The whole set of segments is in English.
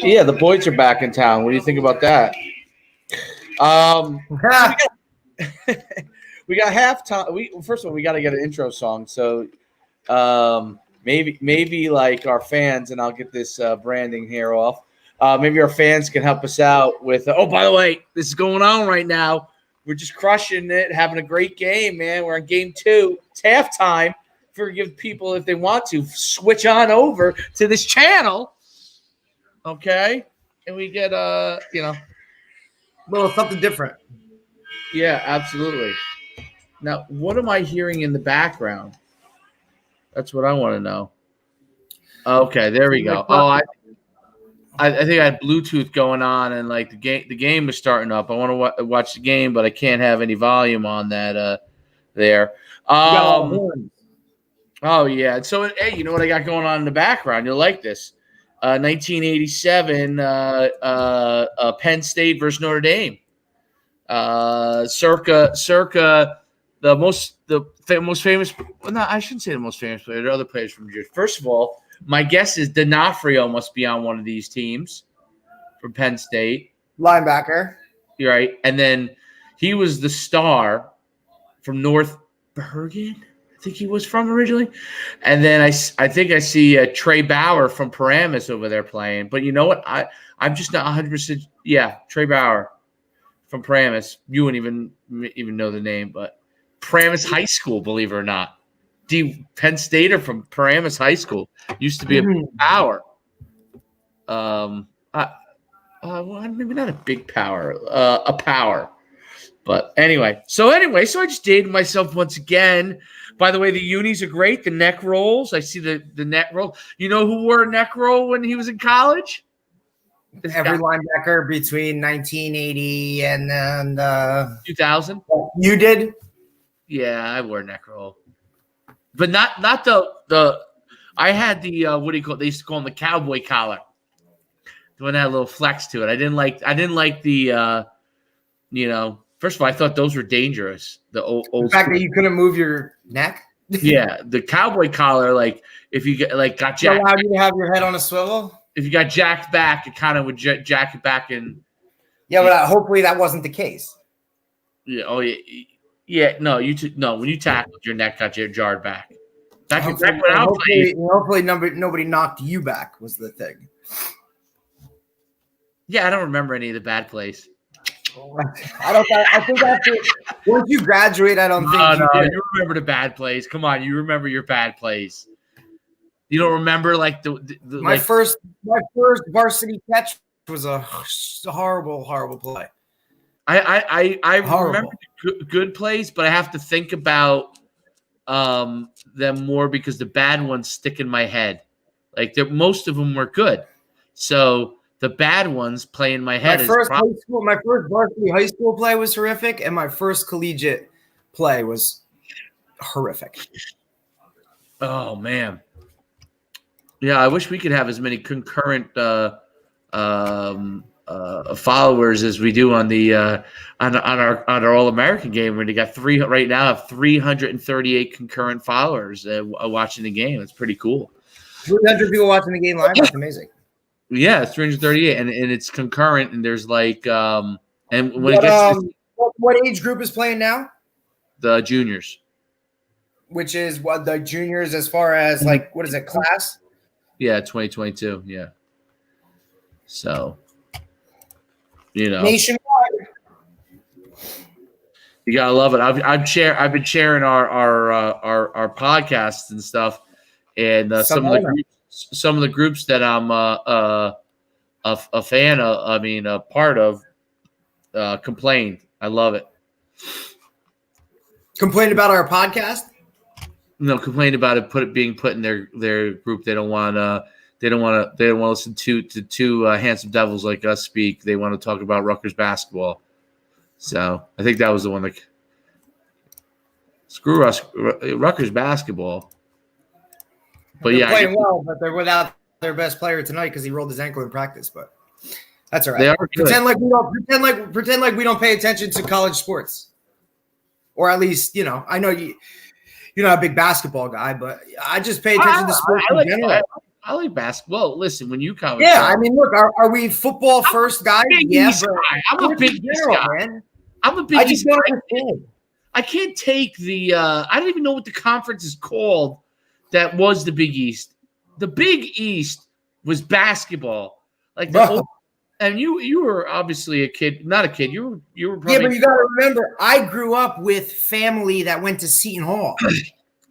Yeah, the Boys are back in town. What do you think about that? We got halftime. First of all, we got to get an intro song. So maybe like our fans, and I'll get this branding here off. Maybe our fans can help us out with. Oh, by the way, this is going on right now. We're just crushing it, having a great game, man. We're on game 2. It's halftime. Give people, if they want to, switch on over to this channel. Okay, and we get a little something different. Yeah, absolutely. Now, what am I hearing in the background? That's what I want to know. Okay, there we go. Oh, I think I had Bluetooth going on, and like the game was starting up. I want to watch the game, but I can't have any volume on that there. Oh yeah. So hey, you know what I got going on in the background? You'll like this. 1987, Penn State versus Notre Dame. Circa the most famous. Well, no, I shouldn't say the most famous player. There are other players from Jersey. First of all, my guess is D'Onofrio must be on one of these teams from Penn State. Linebacker. You're right. And then he was the star from North Bergen. I think he was from originally. And then I think I see Trey Bauer from Paramus over there playing. But you know what? I'm just not 100%. Yeah, Trey Bauer from Paramus. You wouldn't even know the name, but Paramus High School, believe it or not. Penn Stater from Paramus High School used to be a power. Well, maybe not a big power, a power. But anyway, so I just dated myself once again. By the way, the unis are great. The neck rolls. I see the neck roll. You know who wore a neck roll when he was in college? Every linebacker between 1980 and 2000. You did? Yeah, I wore a neck roll, but not the. I had the what do you call it? They used to call them the cowboy collar. The one that had a little flex to it. I didn't like the First of all, I thought those were dangerous. The old fact that you couldn't move your neck. Yeah, the cowboy collar, like if you got jacked, allowed you to have your head on a swivel. If you got jacked back, it kind of would jack it back and. Yeah, but hopefully that wasn't the case. Yeah. Oh yeah. Yeah. No, when you tackled, your neck got jarred back. Hopefully nobody knocked you back was the thing. Yeah, I don't remember any of the bad plays. I think after once you graduate, I don't think you remember the bad plays. Come on, you remember your bad plays. You don't remember like my first varsity catch was a horrible play. I remember the good plays, but I have to think about them more because the bad ones stick in my head. Like most of them were good, so. The bad ones play in my head. My first varsity high school play was horrific, and my first collegiate play was horrific. Oh man, yeah. I wish we could have as many concurrent followers as we do on the on our All American game. We got right now. Have 338 concurrent followers watching the game. It's pretty cool. 300 people watching the game live. That's amazing. Yeah, it's 338, and it's concurrent, and there's like and when it gets what age group is playing now? The juniors. Which is what the juniors as far as like what is it, class? Yeah, 2022, yeah. So nationwide. You gotta love it. I've been sharing our podcasts and stuff, and some of the groups that I'm a fan of, a part of, complained. I love it. Complained about our podcast? No, complained about it being put in their group. They don't want to listen to two handsome devils like us speak. They want to talk about Rutgers basketball. So I think that was the one that screw us, Rutgers basketball. But they're playing well, but they're without their best player tonight because he rolled his ankle in practice. But that's all right. They are pretend like we don't pay attention to college sports, or at least I know you're not a big basketball guy, but I just pay attention to sports in general. I like basketball. Listen, when UConn was Yeah, I mean, look, are we football first guys? Yeah, but I'm a Big East guy. Man. I'm a Big I just East don't guy. understand. I can't take the I don't even know what the conference is called that was the Big East. The Big East was basketball. Like the old, and you were obviously a kid, not a kid. You were probably, yeah, but you got to remember, I grew up with family that went to Seton Hall.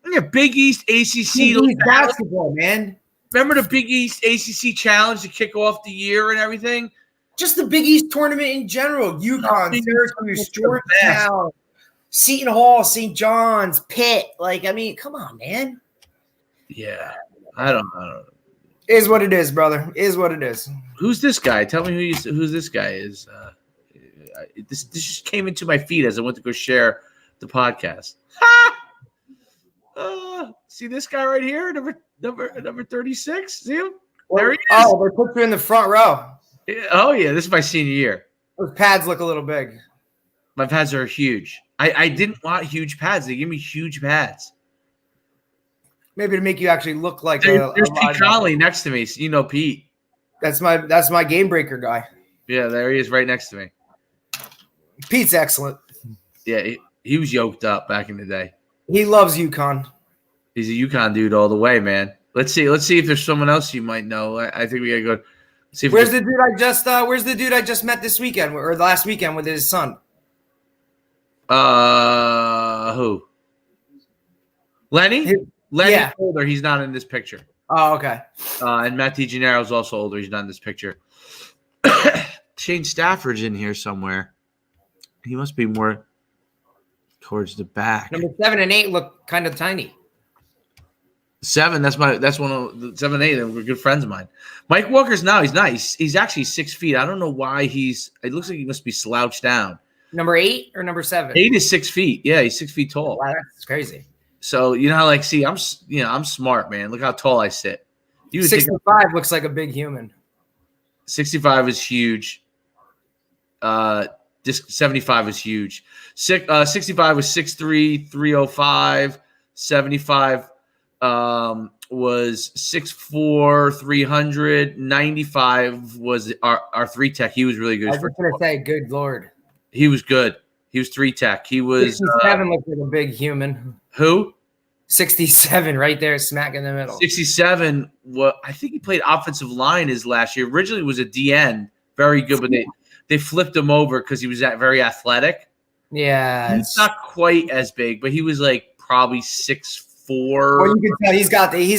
Yeah, Big East ACC Big East basketball, man. Remember the Big East ACC challenge to kick off the year and everything? Just the Big East tournament in general. UConn, Syracuse, Georgetown, Seton Hall, St. John's, Pitt. Like, I mean, come on, man. Yeah, I don't know. Is what it is, brother. Is what it is. Who's this guy? Tell me who this guy is. This just came into my feed as I went to go share the podcast. See this guy right here, number 36. See him? There he is. Oh, they put you in the front row. Oh yeah, this is my senior year. Those pads look a little big. My pads are huge. I didn't want huge pads. They give me huge pads. Maybe to make you actually look like there's Pete Conley next to me. So you know Pete. That's my game breaker guy. Yeah, there he is right next to me. Pete's excellent. Yeah, he was yoked up back in the day. He loves UConn. He's a UConn dude all the way, man. Let's see if there's someone else you might know. I think we gotta go see if Where's the dude I just met this weekend or last weekend with his son? Who? Lenny? Lenny's yeah. older. He's not in this picture. Oh, okay. And Matt DiGennaro is also older. He's not in this picture. Shane Stafford's in here somewhere. He must be more towards the back. Number 7 and 8 look kind of tiny. 7, that's one of the 7 and 8. They're good friends of mine. Mike Walker's now, he's nice. He's actually 6 feet. I don't know why it looks like he must be slouched down. Number 8 or number 7? 8 is 6 feet. Yeah, he's 6 feet tall. Wow, that's crazy. So you know how I'm smart, man. Look how tall I sit. 65 looks like a big human. 65 is huge. 75 is huge. 65 was 6'3", 305. 75 was 6'4", 300. 95 was our 3 tech. He was really good. I was just going to say, good Lord. He was good. He was 3 tech. He was 67 looks like a big human. Who? 67 right there, smack in the middle. 67. I think he played offensive line his last year. Originally was a DN, very good, but they flipped him over because he was very athletic. Yeah, he's not quite as big, but he was like probably 6'4". Well, you can tell he's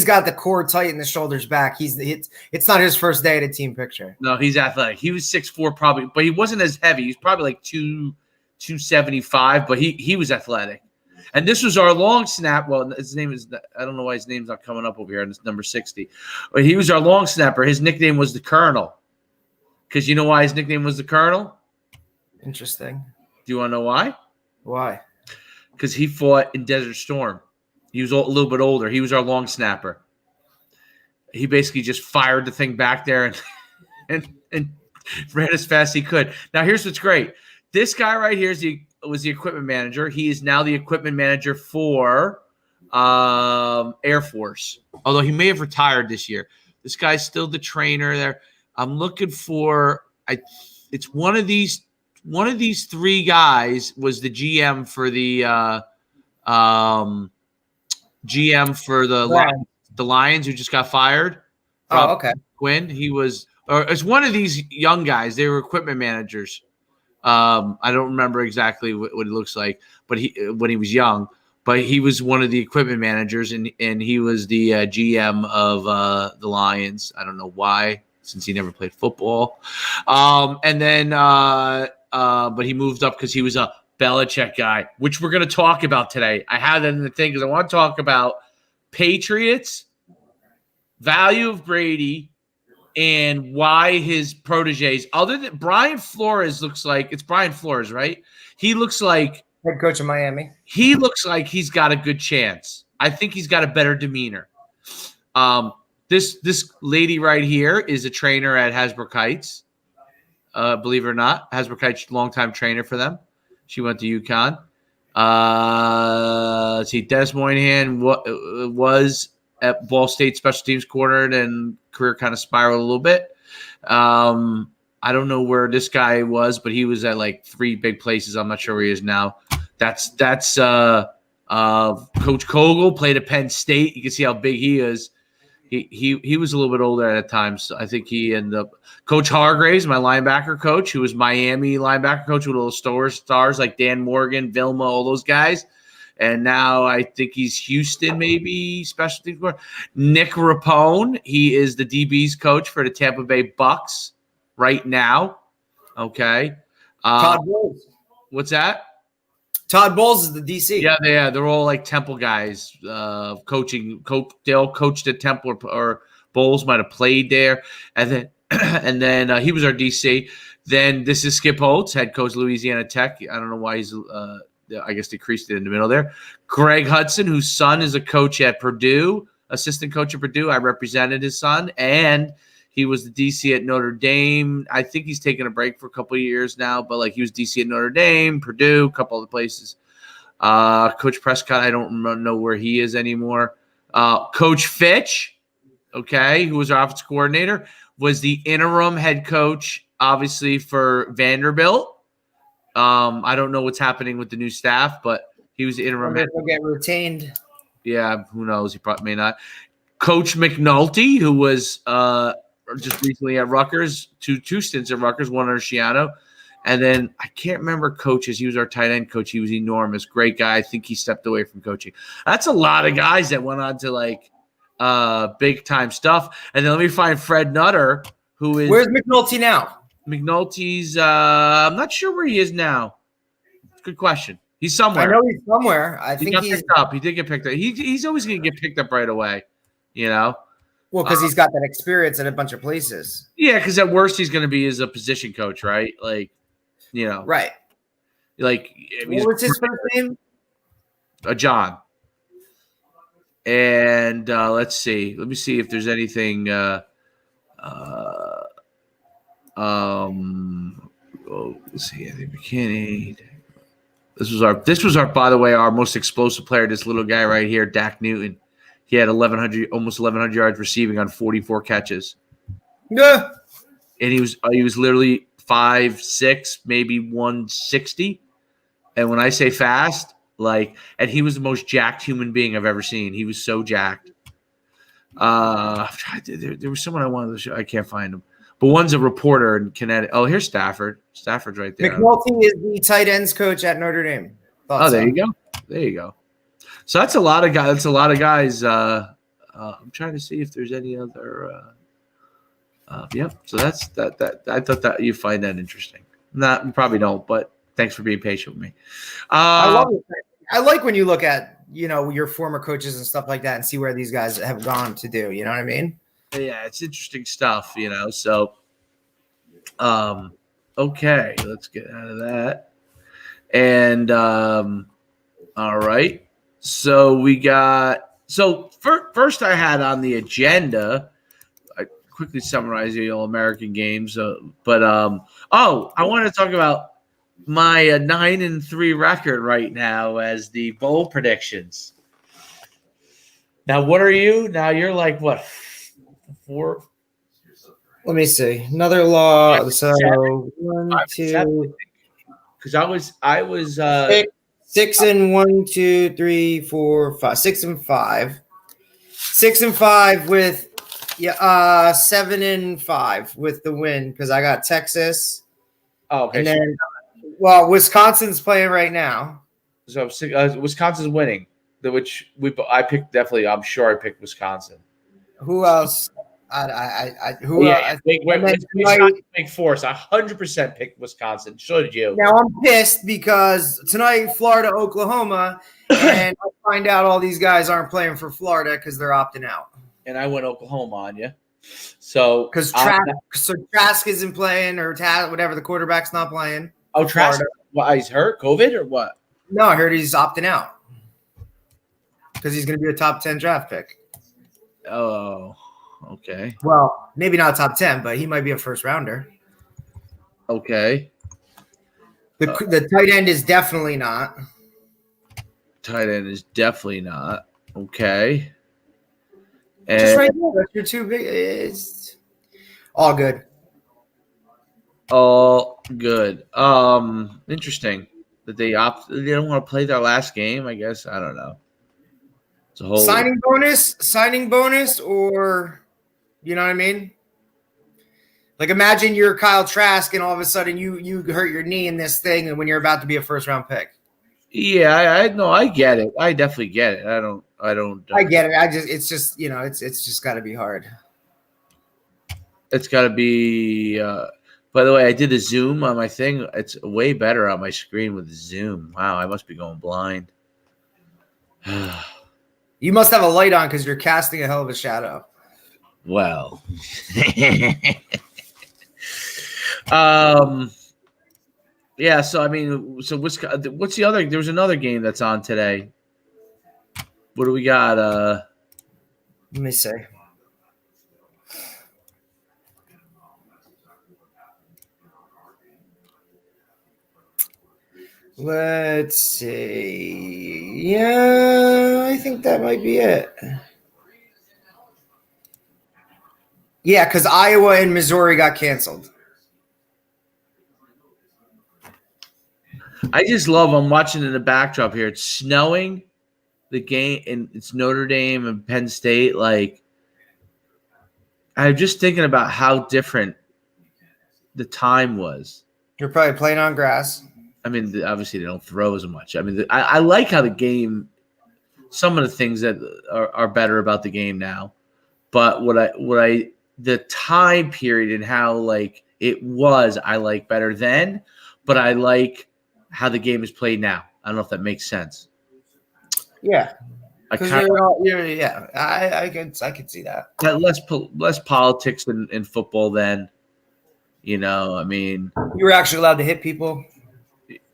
got the core tight and the shoulders back. It's not his first day at a team picture. No, he's athletic. He was 6'4" probably, but he wasn't as heavy. He was probably like 275, but he was athletic. And this was our long snap. Well, his name is – I don't know why his name's not coming up over here. And it's number 60. But he was our long snapper. His nickname was the Colonel. Because you know why his nickname was the Colonel? Interesting. Do you want to know why? Why? Because he fought in Desert Storm. He was a little bit older. He was our long snapper. He basically just fired the thing back there and ran as fast as he could. Now, here's what's great. This guy right here was the equipment manager. He is now the equipment manager for Air Force, although he may have retired this year. This guy's still the trainer there. I'm looking for it's one of these 3 guys was the GM for the Lions who just got fired. Oh, okay. Quinn, it's one of these young guys. They were equipment managers. I don't remember exactly what he looks like, but when he was young, but he was one of the equipment managers and he was the GM of the Lions. I don't know why, since he never played football. But he moved up because he was a Belichick guy, which we're going to talk about today. I have that in the thing because I want to talk about Patriots, value of Brady, and why his proteges, other than Brian Flores, looks like it's Brian Flores, right? He looks like head coach of Miami. He looks like he's got a good chance. I think he's got a better demeanor. This lady right here is a trainer at Hasbrook Heights. Believe it or not, Hasbrook Heights, longtime trainer for them. She went to UConn. See, Dennis Moynihan was at Ball State special teams coordinator, and career kind of spiraled a little bit. I don't know where this guy was, but he was at like 3 big places. I'm not sure where he is now. That's Coach Kogel played at Penn State. You can see how big he is. He was a little bit older at the time, so I think he ended up. Coach Hargraves, my linebacker coach, who was Miami linebacker coach with little stars like Dan Morgan, Vilma, all those guys. And now I think he's Houston, maybe special teams. Nick Rapone, he is the DB's coach for the Tampa Bay Bucks right now. Okay. Todd Bowles. What's that? Todd Bowles is the DC. Yeah, they're all like Temple guys, coaching. They all coached at Temple, or Bowles might have played there, and then he was our DC. Then this is Skip Holtz, head coach Louisiana Tech. I don't know why he's. I guess decreased it in the middle there. Greg Hudson, whose son is a coach at Purdue, assistant coach at Purdue. I represented his son, and he was the DC at Notre Dame. I think he's taken a break for a couple of years now, but like he was DC at Notre Dame, Purdue, a couple other places. Coach Prescott, I don't know where he is anymore. Coach Fitch, okay, who was our offensive coordinator, was the interim head coach, obviously, for Vanderbilt. I don't know what's happening with the new staff, but he was the interim head coach. Get retained. Yeah, who knows? He probably may not. Coach McNulty, who was just recently at Rutgers, two stints at Rutgers, one under Schiano. And then I can't remember coaches. He was our tight end coach. He was enormous. Great guy. I think he stepped away from coaching. That's a lot of guys that went on to like big time stuff. And then let me find Fred Nutter, who is – Where's McNulty now? McNulty's I'm not sure where he is now. Good question. He's somewhere. I know he's somewhere. I think he's picked up. He did get picked up. He's always going to get picked up right away, you know? Well, because he's got that experience at a bunch of places. Yeah, because at worst he's going to be as a position coach, right? Like, you know. Right. Like, what was his first name? John. And let's see. Let me see if there's anything let's see. Anthony McKinney. This was our, by the way, our most explosive player. This little guy right here, Dak Newton. He had almost 1,100 yards receiving on 44 catches. Yeah. And he was literally 5'6", maybe 160. And when I say fast, like, and he was the most jacked human being I've ever seen. He was so jacked. There was someone I wanted to show. I can't find him. But one's a reporter in Connecticut. Oh, here's Stafford. Stafford's right there. McNulty is the tight ends coach at Notre Dame. There you go. There you go. So that's a lot of guys. That's a lot of guys. I'm trying to see if there's any other. Yep. So that's that. I thought that you find that interesting. Not, you probably don't, but thanks for being patient with me. I love it. I like when you look at, your former coaches and stuff like that and see where these guys have gone to do. You know what I mean? Yeah, it's interesting stuff, So, okay, let's get out of that. And all right. So we got first I had on the agenda. I quickly summarize the All-American games, but I wanted to talk about my 9-3 record right now as the bowl predictions. Now, what are you? Now you're like what? 4. Let me see. Another law. So 1, 2. Because I was 6 and 1, 2, 3, 4, 5. 6 and 5. 6 and 5 with 7 and 5 with the win because I got Texas. Oh, okay. And then, Wisconsin's playing right now. So Wisconsin's winning, I picked definitely. I'm sure I picked Wisconsin. Who else? Who else? Big force. 100% picked Wisconsin. So did you. Now I'm pissed because tonight Florida, Oklahoma, and I find out all these guys aren't playing for Florida because they're opting out. And I went Oklahoma on you. So because Trask isn't playing or whatever, the quarterback's not playing. Oh, Trask. Well, he's hurt, COVID or what? No, I heard he's opting out because he's going to be a top 10 draft pick. Oh, okay. Well, maybe not top 10, but he might be a first rounder. Okay. The tight end is definitely not. Tight end is definitely not. Okay. Just right there. That's your two big. It's all good. All good. Interesting that they don't want to play their last game. I guess I don't know. It's a whole signing bonus, or you know what I mean? Like imagine you're Kyle Trask and all of a sudden you hurt your knee in this thing, and when you're about to be a first round pick. Yeah, I know. I get it. I definitely get it. I don't. I get it. It's just it's just got to be hard. It's got to be. By the way, I did a Zoom on my thing. It's way better on my screen with Zoom. Wow, I must be going blind. You must have a light on because you're casting a hell of a shadow. Well, yeah. So I mean, what's the other? There was another game that's on today. What do we got? Let me see. Let's see. Yeah, I think that might be it. Yeah, because Iowa and Missouri got canceled. I just love. I'm watching in the backdrop here. It's snowing. The game, and it's Notre Dame and Penn State. Like, I'm just thinking about how different the time was. You're probably playing on grass. I mean, obviously they don't throw as much. I mean, I like how the game. Some of the things that are better about the game now, but the time period and how like it was, I like better then. But I like how the game is played now. I don't know if that makes sense. Yeah, I could see that. Less politics in football then. You know, I mean, you were actually allowed to hit people.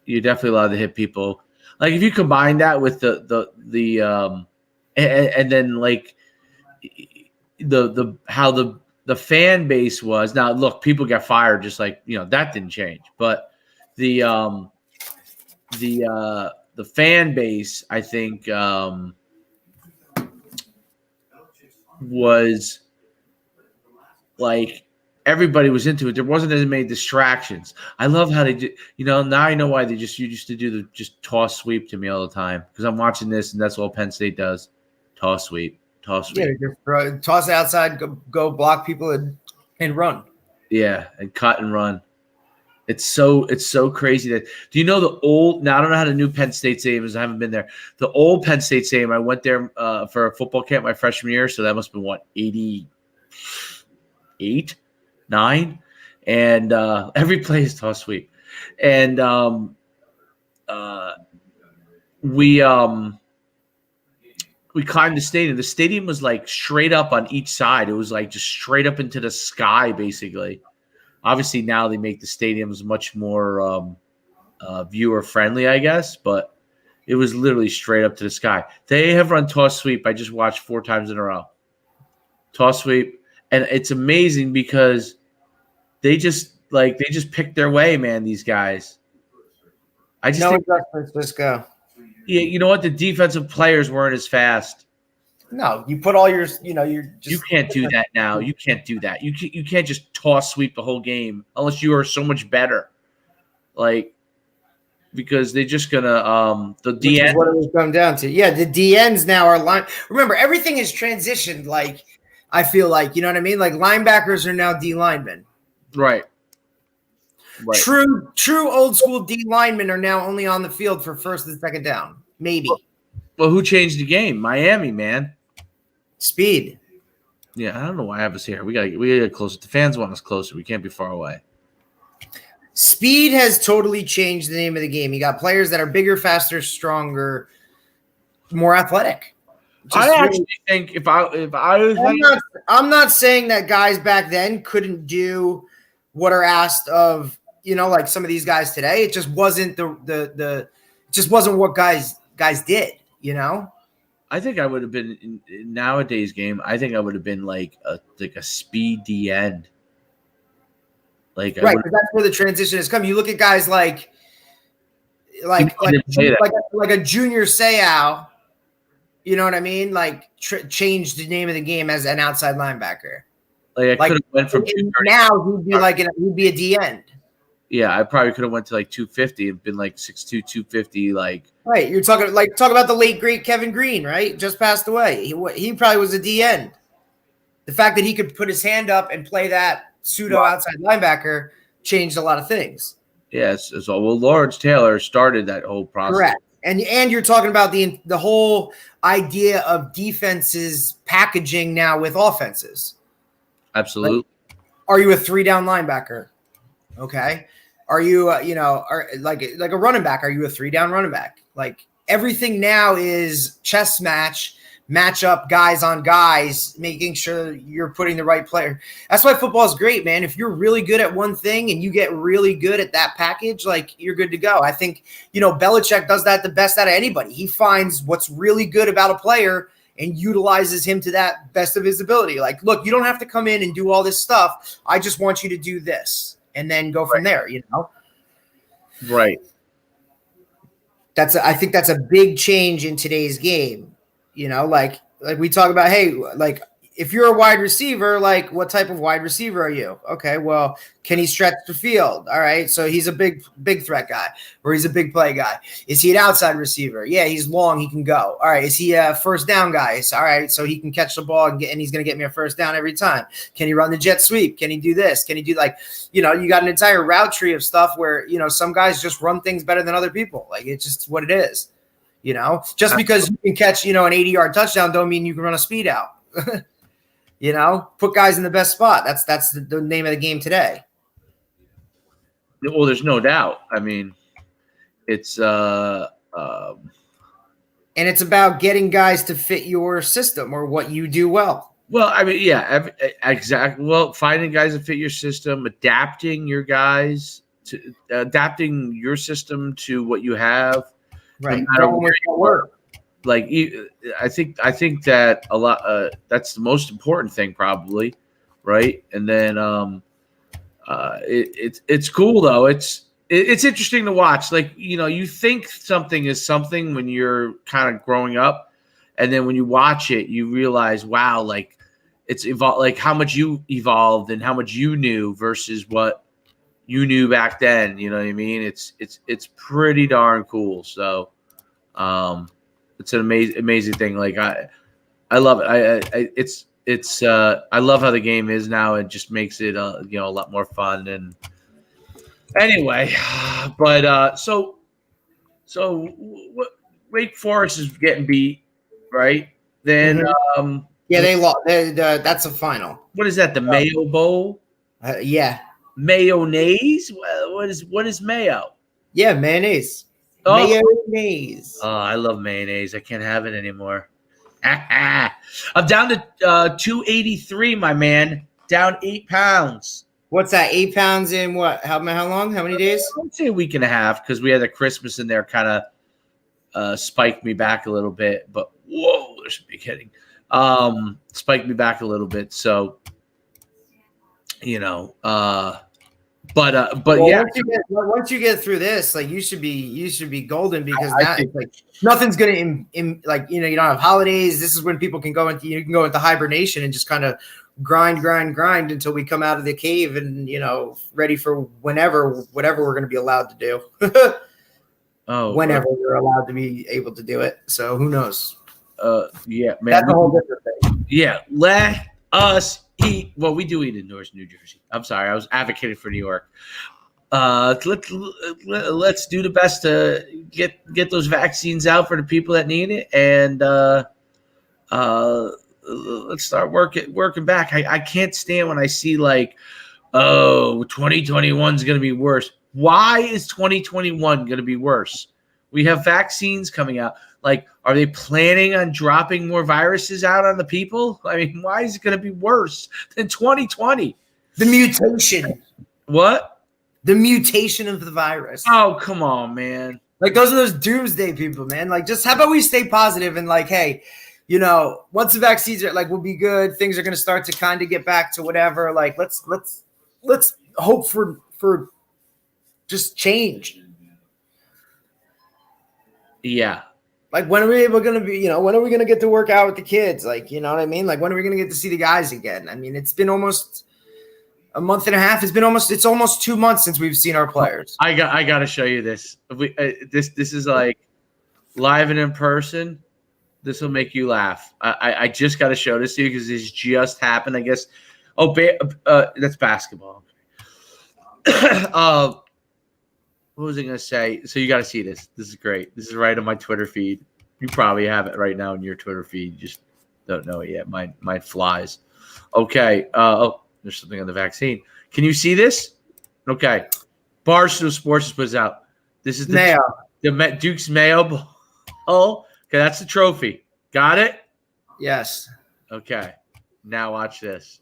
You're definitely allowed to hit people. Like if you combine that with the and then like how the fan base was. Now look, people got fired just like, you know, that didn't change. But the fan base, I think, was like everybody was into it. There wasn't as many distractions. I love how they do. You know, now I know why you used to do the just toss sweep to me all the time because I'm watching this and that's all Penn State does. Toss sweep. Yeah, just toss it outside, go block people and run. Yeah, and cut and run. It's so crazy that. Do you know the old? Now I don't know how the new Penn State Stadium is. I haven't been there. The old Penn State Stadium. I went there for a football camp my freshman year, so that must have been what 88, 9, and every play is toss sweep, and we climbed the stadium. The stadium was like straight up on each side. It was like just straight up into the sky, basically. Obviously, now they make the stadiums much more viewer friendly, I guess, but it was literally straight up to the sky. They have run toss sweep. I just watched 4 times in a row. Toss sweep, and it's amazing because they just pick their way, man. These guys. I just think just go. Yeah, you know what? The defensive players weren't as fast. No, you put all your, you're just. You can't do that now. You can't do that. You can't just toss sweep the whole game unless you are so much better. Like, because they're just gonna the DN. Is what it was come down to. Yeah, the DNs now are line. Remember, everything is transitioned. Like, I feel like, you know what I mean. Like linebackers are now D linemen. Right. Right. True old school D linemen are now only on the field for first and second down. Maybe. Well, who changed the game? Miami, man. Speed. Yeah, I don't know why I have us here. We gotta get closer. The fans want us closer. We can't be far away. Speed has totally changed the name of the game. You got players that are bigger, faster, stronger, more athletic. I actually think if I was I'm not saying that guys back then couldn't do what are asked of, like some of these guys today. It just wasn't it just wasn't what guys did, I think I would have been in nowadays game. I think I would have been like a speed D end. Like right, because that's where the transition has come. You look at guys like a Junior Seau, You know what I mean? Like change the name of the game as an outside linebacker. Like I could have went from now he'd be a D end. Yeah, I probably could have went to like 250 and been like 6'2", 250. Like right, you're talk about the late great Kevin Green, right? Just passed away. He probably was a D end. The fact that he could put his hand up and play that pseudo outside linebacker changed a lot of things. Yes, so Lawrence Taylor started that whole process. Correct. And you're talking about the whole idea of defenses packaging now with offenses. Absolutely. Like, are you a 3-down linebacker? Okay. Are you like a running back? Are you a 3-down running back? Like everything now is chess match up guys on guys, making sure you're putting the right player. That's why football is great, man. If you're really good at one thing and you get really good at that package, like you're good to go. I think, Belichick does that the best out of anybody. He finds what's really good about a player and utilizes him to that best of his ability. Like, look, you don't have to come in and do all this stuff. I just want you to do this and then go from there, Right. I think that's a big change in today's game. Like we talk about, hey, like if you're a wide receiver, like what type of wide receiver are you? Okay, well, can he stretch the field? All right, so he's a big threat guy, or he's a big play guy. Is he an outside receiver? Yeah, he's long, he can go. All right, is he a first down guy? All right, so he can catch the ball and he's going to get me a first down every time. Can he run the jet sweep? Can he do this? Can he do you got an entire route tree of stuff where, some guys just run things better than other people. Like it's just what it is. Just because you can catch, an 80-yard touchdown don't mean you can run a speed out. Put guys in the best spot. That's the name of the game today. Well, there's no doubt. I mean, it's and it's about getting guys to fit your system or what you do well. Well, I mean, yeah, exactly. Well, finding guys that fit your system, adapting your system to what you have. Right. No like I think that a lot that's the most important thing probably, right? And then it's cool though. It's interesting to watch. Like, you think something is something when you're kind of growing up, and then when you watch it, you realize, wow, like it's evolved, like how much you evolved and how much you knew versus what you knew back then. You know what I mean? It's pretty darn cool. So, it's an amazing thing. Like I love it. I love how the game is now. It just makes it a lot more fun. And anyway, but so Wake Forest is getting beat, right? Then yeah, they lost. That's a final. What is that? The Mayo Bowl? Yeah. Mayonnaise? What is mayo? Yeah, mayonnaise. Oh. Mayonnaise. Oh, I love mayonnaise. I can't have it anymore. I'm down to 283, my man. Down 8 pounds. What's that? 8 pounds in what? How long? How many days? I'd say a week and a half because we had the Christmas in there, kind of spiked me back a little bit. But whoa, there's a big hitting. Spiked me back a little bit. So, But well, yeah, once you get through this, like you should be golden because now like nothing's gonna you don't have holidays. This is when people can go into hibernation and just kind of grind until we come out of the cave and ready for whatever we're gonna be allowed to do. Whenever we're allowed to be able to do it. So who knows? Yeah, man, that's a whole different thing. Yeah, let us eat. Well, we do eat in New Jersey. I'm sorry, I was advocating for New York. Let's do the best to get those vaccines out for the people that need it, and let's start working back. I can't stand when I see 2021 is going to be worse. Why is 2021 going to be worse? We have vaccines coming out. Are they planning on dropping more viruses out on the people? I mean, why is it going to be worse than 2020? The mutation. What? The mutation of the virus. Oh, come on, man. Those are those doomsday people, man. Just how about we stay positive and hey, once the vaccines are we'll be good. Things are going to start to kind of get back to whatever. Let's hope for just change. Yeah. Like, when are we going to be, when are we going to get to work out with the kids? Like, you know what I mean? Like, when are we going to get to see the guys again? I mean, it's been almost a month and a half. It's almost 2 months since we've seen our players. I got to show you this. This is like live and in person. This will make you laugh. I just got to show this to you because this just happened, I guess. Oh, that's basketball. What was I going to say? So you got to see this. This is great. This is right on my Twitter feed. You probably have it right now in your Twitter feed. You just don't know it yet. Mine flies. Okay. There's something on the vaccine. Can you see this? Okay. Barstool Sports puts out. This is the Duke's Mayo Bowl. Oh, okay. That's the trophy. Got it? Yes. Okay. Now watch this.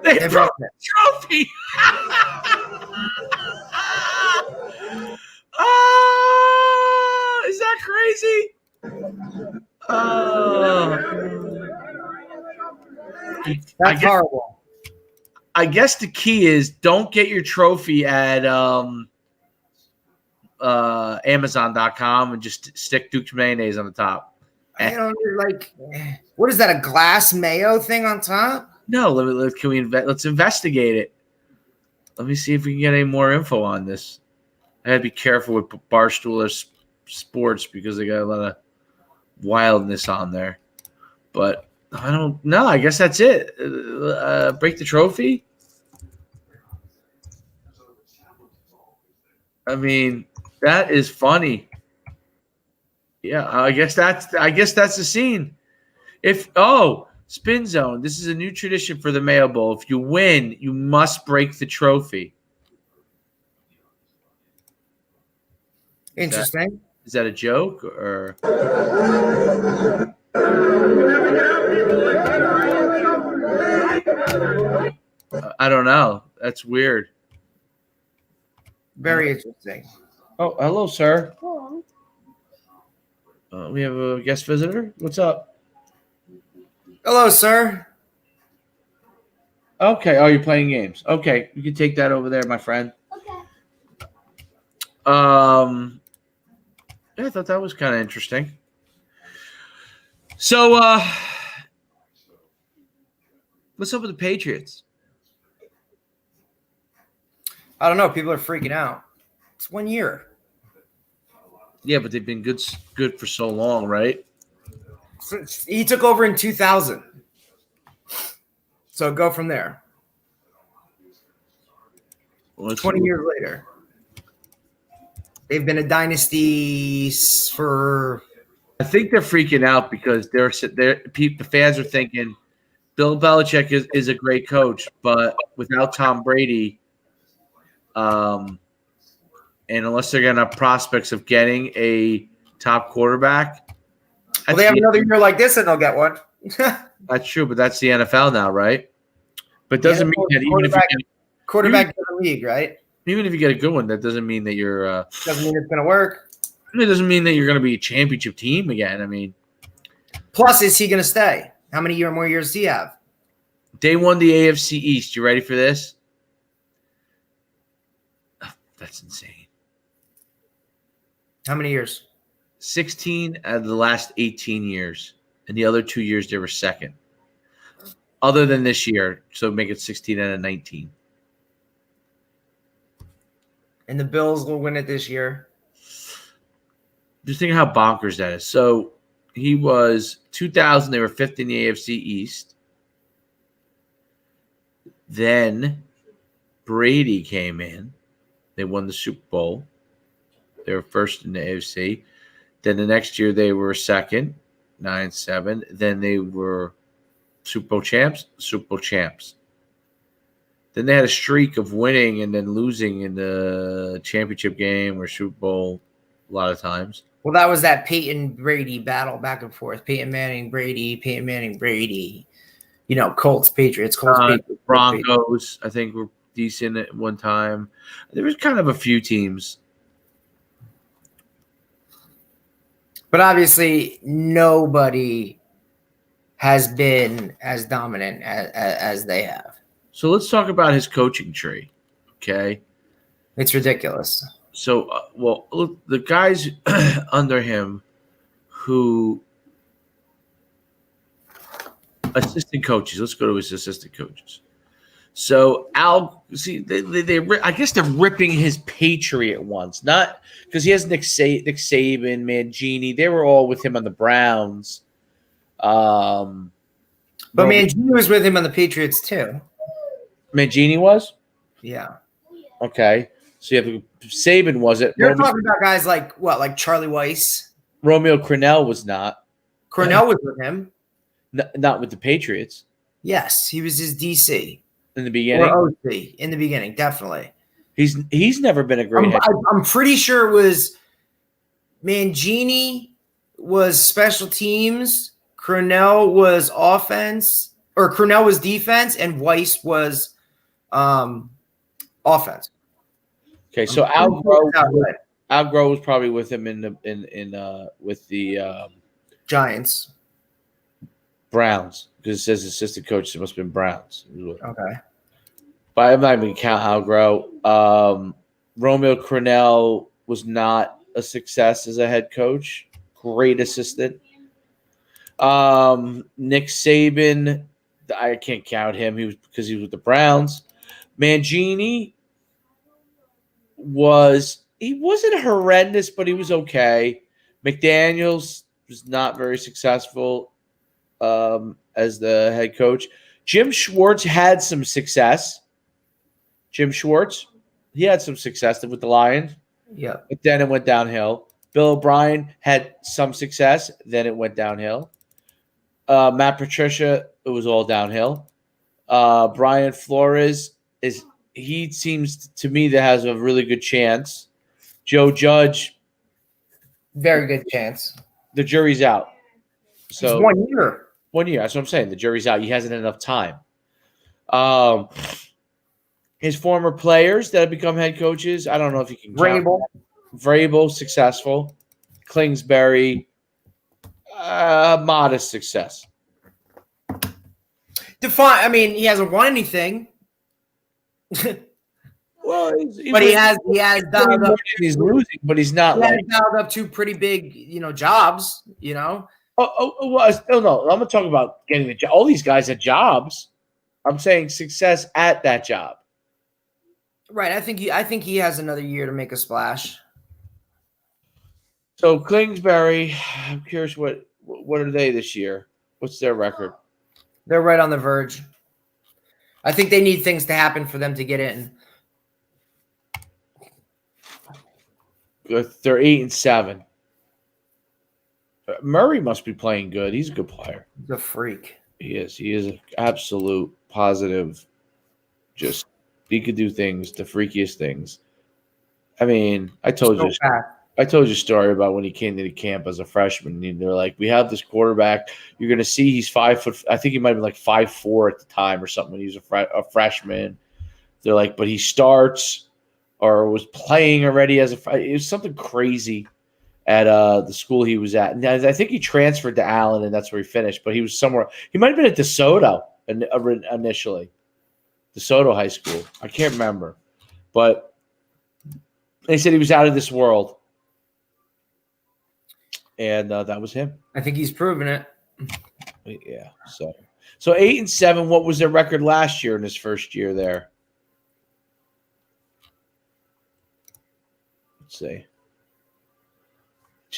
They broke the trophy. Oh, is that crazy? That's horrible. I guess the key is don't get your trophy at Amazon.com and just stick Duke's mayonnaise on the top. I don't like. What is that? A glass mayo thing on top? No, let's investigate it. Let me see if we can get any more info on this. I gotta be careful with Barstool or Sports because they got a lot of wildness on there. But I don't know. I guess that's it. Break the trophy. I mean, that is funny. Yeah, I guess that's the scene. Spin zone. This is a new tradition for the Mayo Bowl. If you win, you must break the trophy. Interesting. Is that a joke or? I don't know. That's weird. Very interesting. Oh, hello, sir. We have a guest visitor. What's up? Hello, sir. Okay. Oh, you're playing games. Okay, you can take that over there, my friend. Okay. Yeah, I thought that was kind of interesting. So, what's up with the Patriots? I don't know. People are freaking out. It's 1 year. Yeah, but they've been good for so long, right? He took over in 2000. So go from there. Well, 20 years later. They've been a dynasty for. I think they're freaking out because the fans are thinking Bill Belichick is a great coach, but without Tom Brady, and unless they're going to have prospects of getting a top quarterback. Well, they have another year like this and they'll get one. That's true, but that's the NFL now, right? But doesn't mean that even if you get quarterback in the league, right? Even if you get a good one, that doesn't mean that you're doesn't mean it's going to work. It doesn't mean that you're going to be a championship team again. I mean, plus, is he going to stay? How many more years does he have? They won the AFC East. You ready for this? Oh, that's insane. How many years? 16 out of the last 18 years. And the other 2 years, they were second. Other than this year. So make it 16 out of 19. And the Bills will win it this year. Just think of how bonkers that is. So he was 2000. They were fifth in the AFC East. Then Brady came in. They won the Super Bowl. They were first in the AFC. Then the next year they were second, 9-7. Then they were Super Bowl champs. Then they had a streak of winning and then losing in the championship game or Super Bowl a lot of times. Well, that was that Peyton-Brady battle back and forth. Peyton Manning-Brady. You know, Colts, Patriots, Patriots. Broncos, I think, were decent at one time. There was kind of a few teams. But obviously, nobody has been as dominant as they have. So let's talk about his coaching tree. Okay. It's ridiculous. So, look, the guys under him who assistant coaches. Let's go to his assistant coaches. So I guess they're ripping his Patriot ones, not because he has Nick Saban, Mangini. They were all with him on the Browns. But Mangini was with him on the Patriots too. Mangini was? Yeah. Okay. So you have Saban, was it? You're talking about guys like what, like Charlie Weiss? Romeo Crennel was not. Crennel was with him. Not with the Patriots. Yes, he was his DC. In the beginning? Or OC. In the beginning, definitely. He's never been a great head coach. I'm pretty sure it was Mangini was special teams, Crennel was offense, or Crennel was defense, and Weiss was offense. Okay, so Al Groh was probably with him with the Giants. Browns, because it says assistant coach. It must have been Browns. Okay. But I'm not even going to count Al Groh. Romeo Crennel was not a success as a head coach. Great assistant. Nick Saban, I can't count him. Because he was with the Browns. Mangini wasn't horrendous, but he was okay. McDaniels was not very successful as the head coach. Jim Schwartz had some success. He had some success with the Lions. Yeah. But then it went downhill. Bill O'Brien had some success. Then it went downhill. Matt Patricia, it was all downhill. Brian Flores he seems to me that has a really good chance. Joe Judge, very good chance. The jury's out. So it's 1 year. 1 year. That's what I'm saying. The jury's out. He hasn't had enough time. His former players that have become head coaches, I don't know if you can count. Vrabel, successful. Kingsbury, modest success. He hasn't won anything. Well, but he has dialed up. He's losing, but he's not. He has dialed up two pretty big, jobs. No. I'm going to talk about getting the job. All these guys had jobs. I'm saying success at that job. Right. I think he has another year to make a splash. So Kingsbury, I'm curious what are they this year? What's their record? They're right on the verge. I think they need things to happen for them to get in. They're 8-7. Murray must be playing good. He's a good player. He's a freak. He is. He is an absolute positive. Just he could do things, the freakiest things. I mean, I told you a story about when he came to the camp as a freshman. And they're like, "We have this quarterback. You're going to see he's 5 foot. I think he might have been like 5'4" at the time or something when he was a freshman." They're like, "But he starts or was playing already as a." It was something crazy at the school he was at. And I think he transferred to Allen, and that's where he finished. But he was somewhere. He might have been at DeSoto initially. DeSoto High School. I can't remember. But they said he was out of this world. And that was him. I think he's proven it. Yeah. So 8-7. What was their record last year in his first year there? Let's see.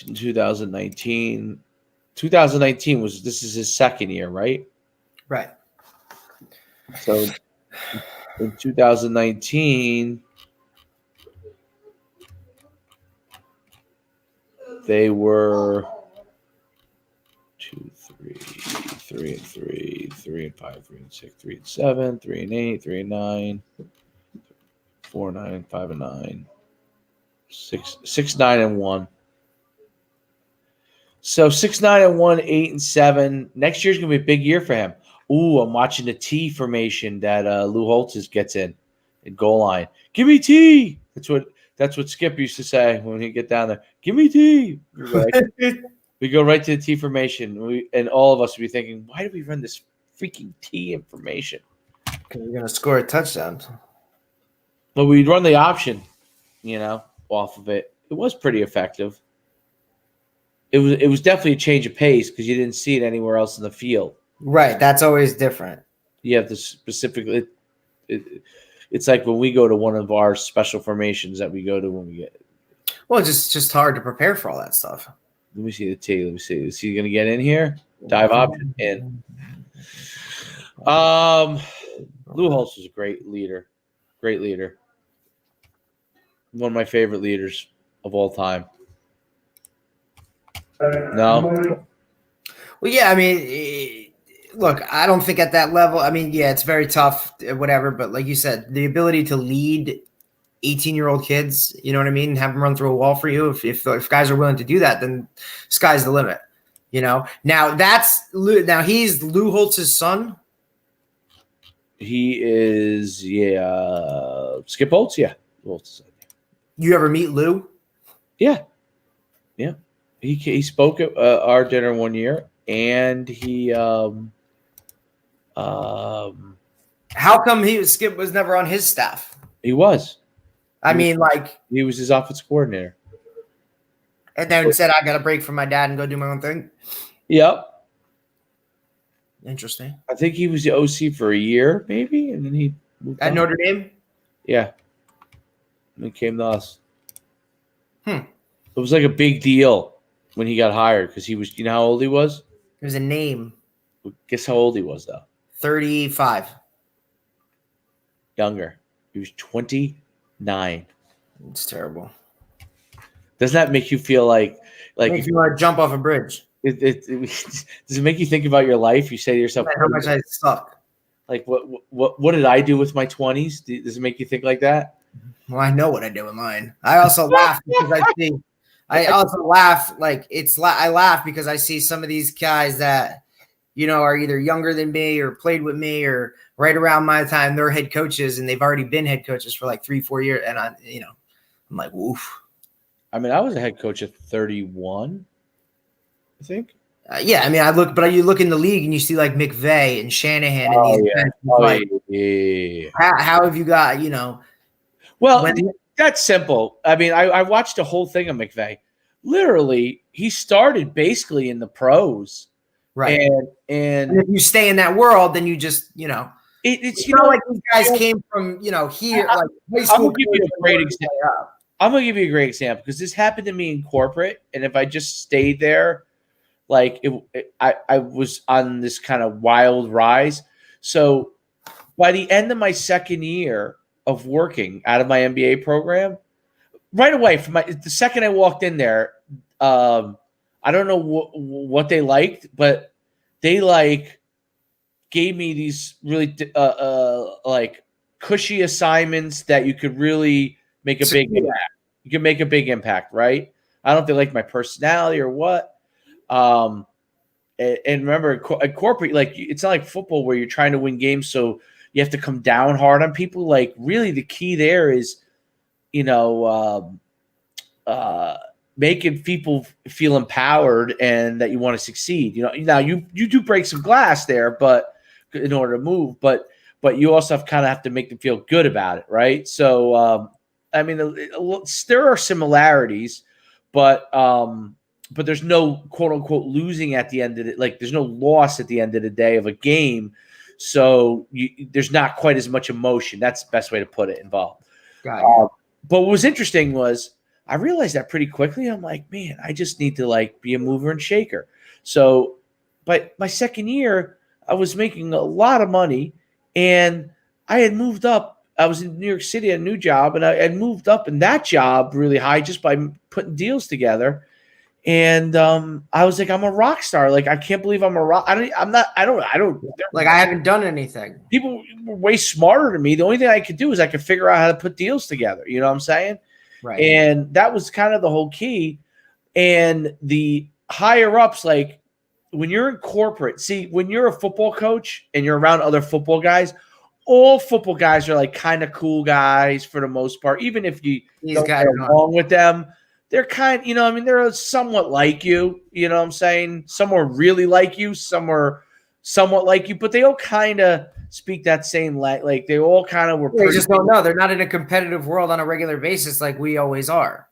In 2019. 2019 this is his second year, right? Right. So in 2019, they were 2, 3, 3-3, 3-5, 3-6, 3-7, 3-8, 3-9, 4-9, 5-9, 6-9-1. So 6-9-1, 8-7. Next year's gonna be a big year for him. Ooh, I'm watching the T formation that Lou Holtz gets in goal line. Give me T. That's what Skip used to say when he'd get down there. Give me T. Like, We go right to the T formation, and all of us would be thinking, why do we run this freaking T information? Because we're going to score a touchdown. But we'd run the option, off of it. It was pretty effective. It was definitely a change of pace because you didn't see it anywhere else in the field. Right. That's always different. You have to specifically it's like when we go to one of our special formations that we go to when we get. Well, it's just hard to prepare for all that stuff. Let me see the T. Let me see. Is he going to get in here? Dive option in. Lou Holtz was a great leader. Great leader. One of my favorite leaders of all time. No? Well, yeah, I mean, look, I don't think at that level, I mean, yeah, it's very tough, whatever, but like you said, the ability to lead 18-year-old kids, you know what I mean, have them run through a wall for you, if guys are willing to do that, then sky's the limit, Now he's Lou Holtz's son? He is, Skip Holtz, yeah. You ever meet Lou? Yeah. He spoke at our dinner one year, and he how come Skip was never on his staff? He was. I mean, like he was his offensive coordinator, and then said, "I got a break from my dad and go do my own thing." Yep. Interesting. I think he was the OC for a year, maybe, and then he moved at on. Notre Dame. Yeah. And he came to us. It was like a big deal when he got hired because he was. You know how old he was? It was a name. Guess how old he was though? 35. Younger. He was 29. It's terrible. Doesn't that make you feel like if you want to jump off a bridge? Does it make you think about your life? You say to yourself, how much I suck. Like what did I do with my 20s? Does it make you think like that? Well, I know what I did with mine. I also laugh because I see. I also laugh I laugh because I see some of these guys that are either younger than me or played with me or right around my time. They're head coaches and they've already been head coaches for like 3-4 years, and I'm like, woof. I mean, I was a head coach at 31. I think. Yeah, I mean, you look in the league and you see like McVay and Shanahan and these guys. How have you got, Well, that's simple. I mean, I watched the whole thing of McVay. Literally, he started basically in the pros. Right. And if you stay in that world, then you just, it's not like these guys came from, here, like high school. I'm going to give you a great example. I'm going to give you a great example because this happened to me in corporate. And if I just stayed there, I was on this kind of wild rise. So by the end of my second year of working out of my MBA program, right away the second I walked in there, I don't know what they liked, but they gave me these really cushy assignments that you could really make a big impact. You can make a big impact, right? I don't know if they like my personality or what. And remember, at corporate, it's not like football where you're trying to win games, so you have to come down hard on people. Like, really, the key there is, making people feel empowered and that you want to succeed. Now you do break some glass there, but in order to move, but you also have to make them feel good about it, right? So, I mean, there are similarities, but there's no quote unquote losing at the end of it. Like, there's no loss at the end of the day of a game. So there's not quite as much emotion. That's the best way to put it involved. Got it. But what was interesting was I realized that pretty quickly. I'm like, man, I just need to be a mover and shaker. So, but my second year, I was making a lot of money, and I had moved up. I was in New York City at a new job, and I had moved up in that job really high just by putting deals together. And I was like, I'm a rock star. Like, I can't believe I'm a rock. I haven't done anything. People were way smarter than me. The only thing I could do is I could figure out how to put deals together. You know what I'm saying? Right. And that was kind of the whole key. And the higher ups, when you're in corporate, see, when you're a football coach and you're around other football guys, all football guys are kind of cool guys for the most part. Even if you don't get along with them, they're kind, you know, I mean, they're somewhat like you, you know what I'm saying? Some are really like you, some are somewhat like you, but they all kind of speak that same like they all kind of were They pretty just don't know. They're not in a competitive world on a regular basis like we always are.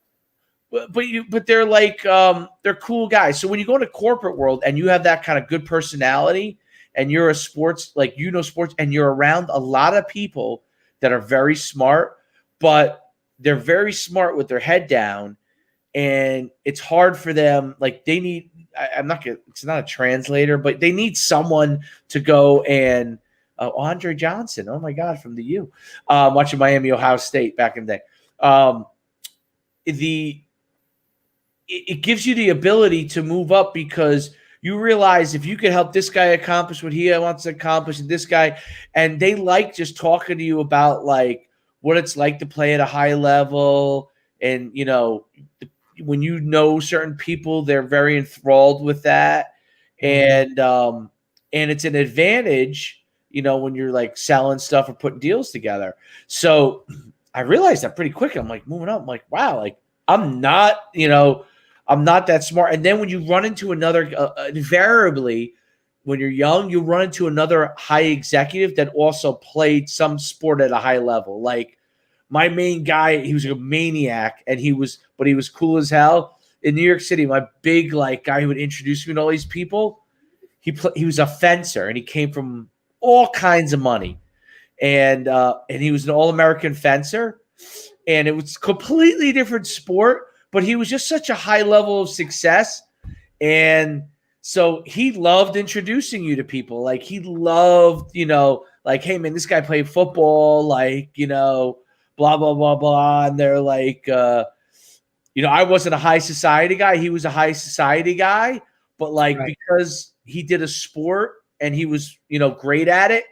but they're like they're cool guys. So when you go into corporate world and you have that kind of good personality and you're a sports, like, you know, sports, and you're around a lot of people that are very smart, but they're very smart with their head down, and it's hard for them. Like, they need, I'm not gonna, it's not a translator, but they need someone to go and Andre Johnson, oh my God, from the U, watching Miami Ohio State back in the day. It gives you the ability to move up, because you realize if you could help this guy accomplish what he wants to accomplish, and this guy, and they like just talking to you about like what it's like to play at a high level. And, you know, when you know certain people, they're very enthralled with that. And it's an advantage, you know, when you're like selling stuff or putting deals together. So I realized that pretty quick. I'm like moving up. I'm like, wow, like I'm not, you know, I'm not that smart. And then when you run into another, invariably, when you're young, you run into another high executive that also played some sport at a high level. Like my main guy, he was a maniac, and he was cool as hell. In New York City, my big like guy who would introduce me to all these people, he was a fencer, and he came from all kinds of money. And he was an all-American fencer, and it was completely different sport, but he was just such a high level of success. And so he loved introducing you to people. Like he loved, you know, like, hey man, this guy played football, like, you know, blah, blah, blah, blah. And they're like, you know, I wasn't a high society guy. He was a high society guy, but like, Right. because he did a sport and he was, you know, great at it.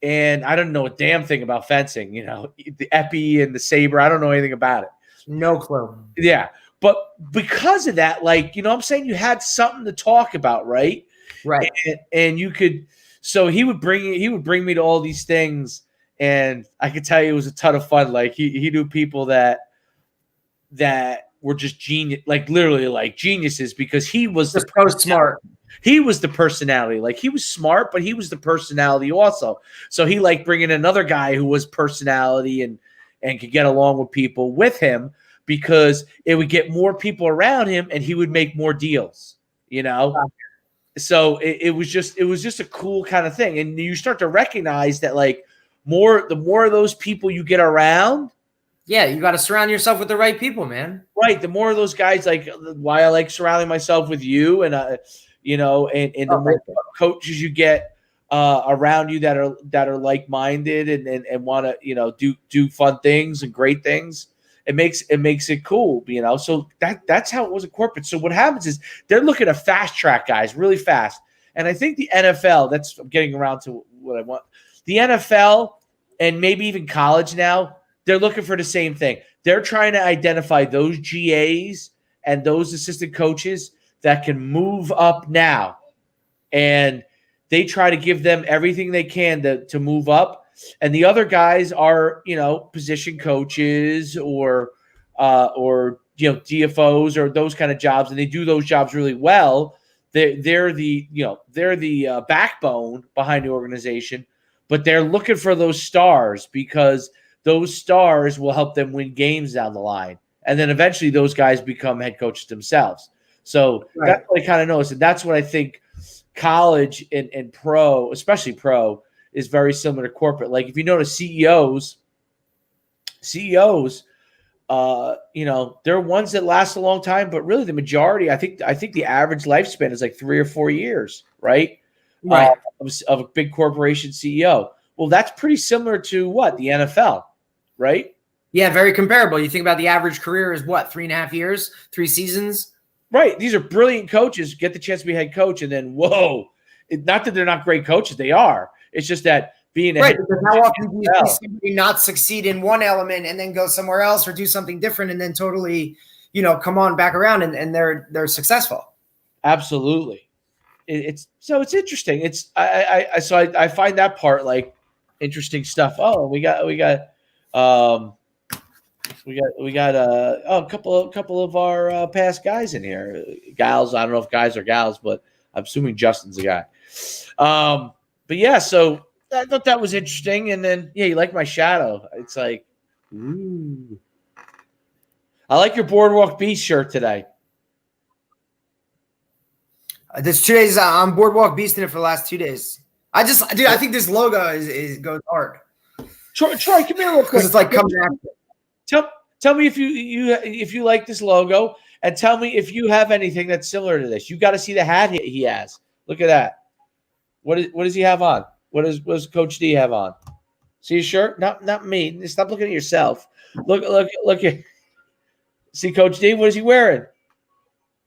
And I don't know a damn thing about fencing, you know, the epi and the saber. I don't know anything about it. No clue. Yeah. But because of that, like, you know what I'm saying? You had something to talk about, right? Right. And you could, so he would bring me to all these things, and I could tell you it was a ton of fun. Like he knew people that were just genius, like literally like geniuses, because he was just so smart. He was the personality. Like he was smart, but he was the personality also. So he liked bringing another guy who was personality and could get along with people with him, because it would get more people around him and he would make more deals, you know? So it was just a cool kind of thing. And you start to recognize that like the more of those people you get around. Yeah, you got to surround yourself with the right people, man. Right. The more of those guys, like why I like surrounding myself with you, and you know, and the more coaches you get around you that are like-minded and want to, you know, do fun things and great things. It makes it cool, you know. So that's how it was in corporate. So what happens is they're looking to fast track guys really fast. And I think the NFL, I'm getting around to what I want. The NFL and maybe even college now, they're looking for the same thing. They're trying to identify those GAs and those assistant coaches that can move up now. And they try to give them everything they can to move up. And the other guys are, you know, position coaches or you know, DFOs or those kind of jobs, and they do those jobs really well. They're the backbone behind the organization, but they're looking for those stars, because those stars will help them win games down the line, and then eventually those guys become head coaches themselves. So that's what I kind of noticed, and that's what I think college and pro, especially pro, is very similar to corporate. Like if you notice CEOs, you know, they're ones that last a long time, but really the majority, I think the average lifespan is like 3 or 4 years, right? Of a big corporation CEO. Well, that's pretty similar to what? The NFL, right? Yeah, very comparable. You think about the average career is what, 3.5 years, 3 seasons? Right. These are brilliant coaches, get the chance to be head coach, and then, whoa, not that they're not great coaches. They are. It's just that being a right. Because how often do you see somebody not succeed in one element and then go somewhere else or do something different and then totally, you know, come on back around and they're successful? Absolutely. It's interesting. It's I find that part like interesting stuff. Oh, we got We got a couple of our past guys in here. Gals, I don't know if guys or gals, but I'm assuming Justin's a guy. But yeah, so I thought that was interesting. And then you like my shadow. It's like, ooh. I like your Boardwalk Beast shirt today. This 2 days, I'm Boardwalk Beasting it for the last 2 days. I think this logo is goes hard. Troy, come here real quick. Because it's like coming after. Tell me if you like this logo, and tell me if you have anything that's similar to this. You got to see the hat he has. Look at that. What does he have on? What does Coach D have on? See his shirt? Not me. Stop looking at yourself. Look at. See Coach D. What is he wearing?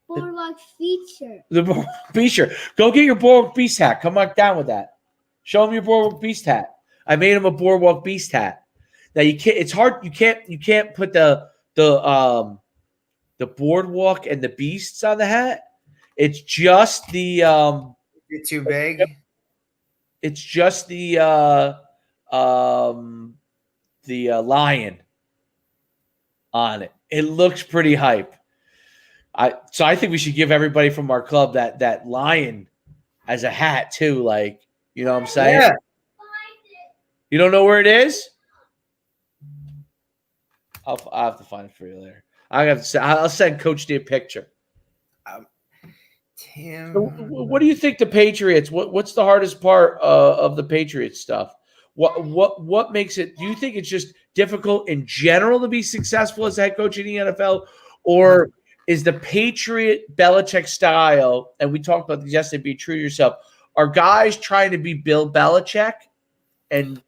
Boardwalk feature. The Boardwalk Beast shirt. Go get your Boardwalk Beast hat. Come on down with that. Show him your Boardwalk Beast hat. I made him a Boardwalk Beast hat. Now you can't. It's hard. You can't put the boardwalk and the beasts on the hat. It's just the You're too big. It's just the lion on it. It looks pretty hype. So I think we should give everybody from our club that lion as a hat too. Like, you know what I'm saying? Yeah. You don't know where it is? I'll have to find it for you later. I'll send Coach D a picture. Tim. So what do you think the Patriots? What's the hardest part of the Patriots stuff? What makes it? Do you think it's just difficult in general to be successful as a head coach in the NFL, or is the Patriot Belichick style? And we talked about this yesterday. Be true to yourself. Are guys trying to be Bill Belichick? And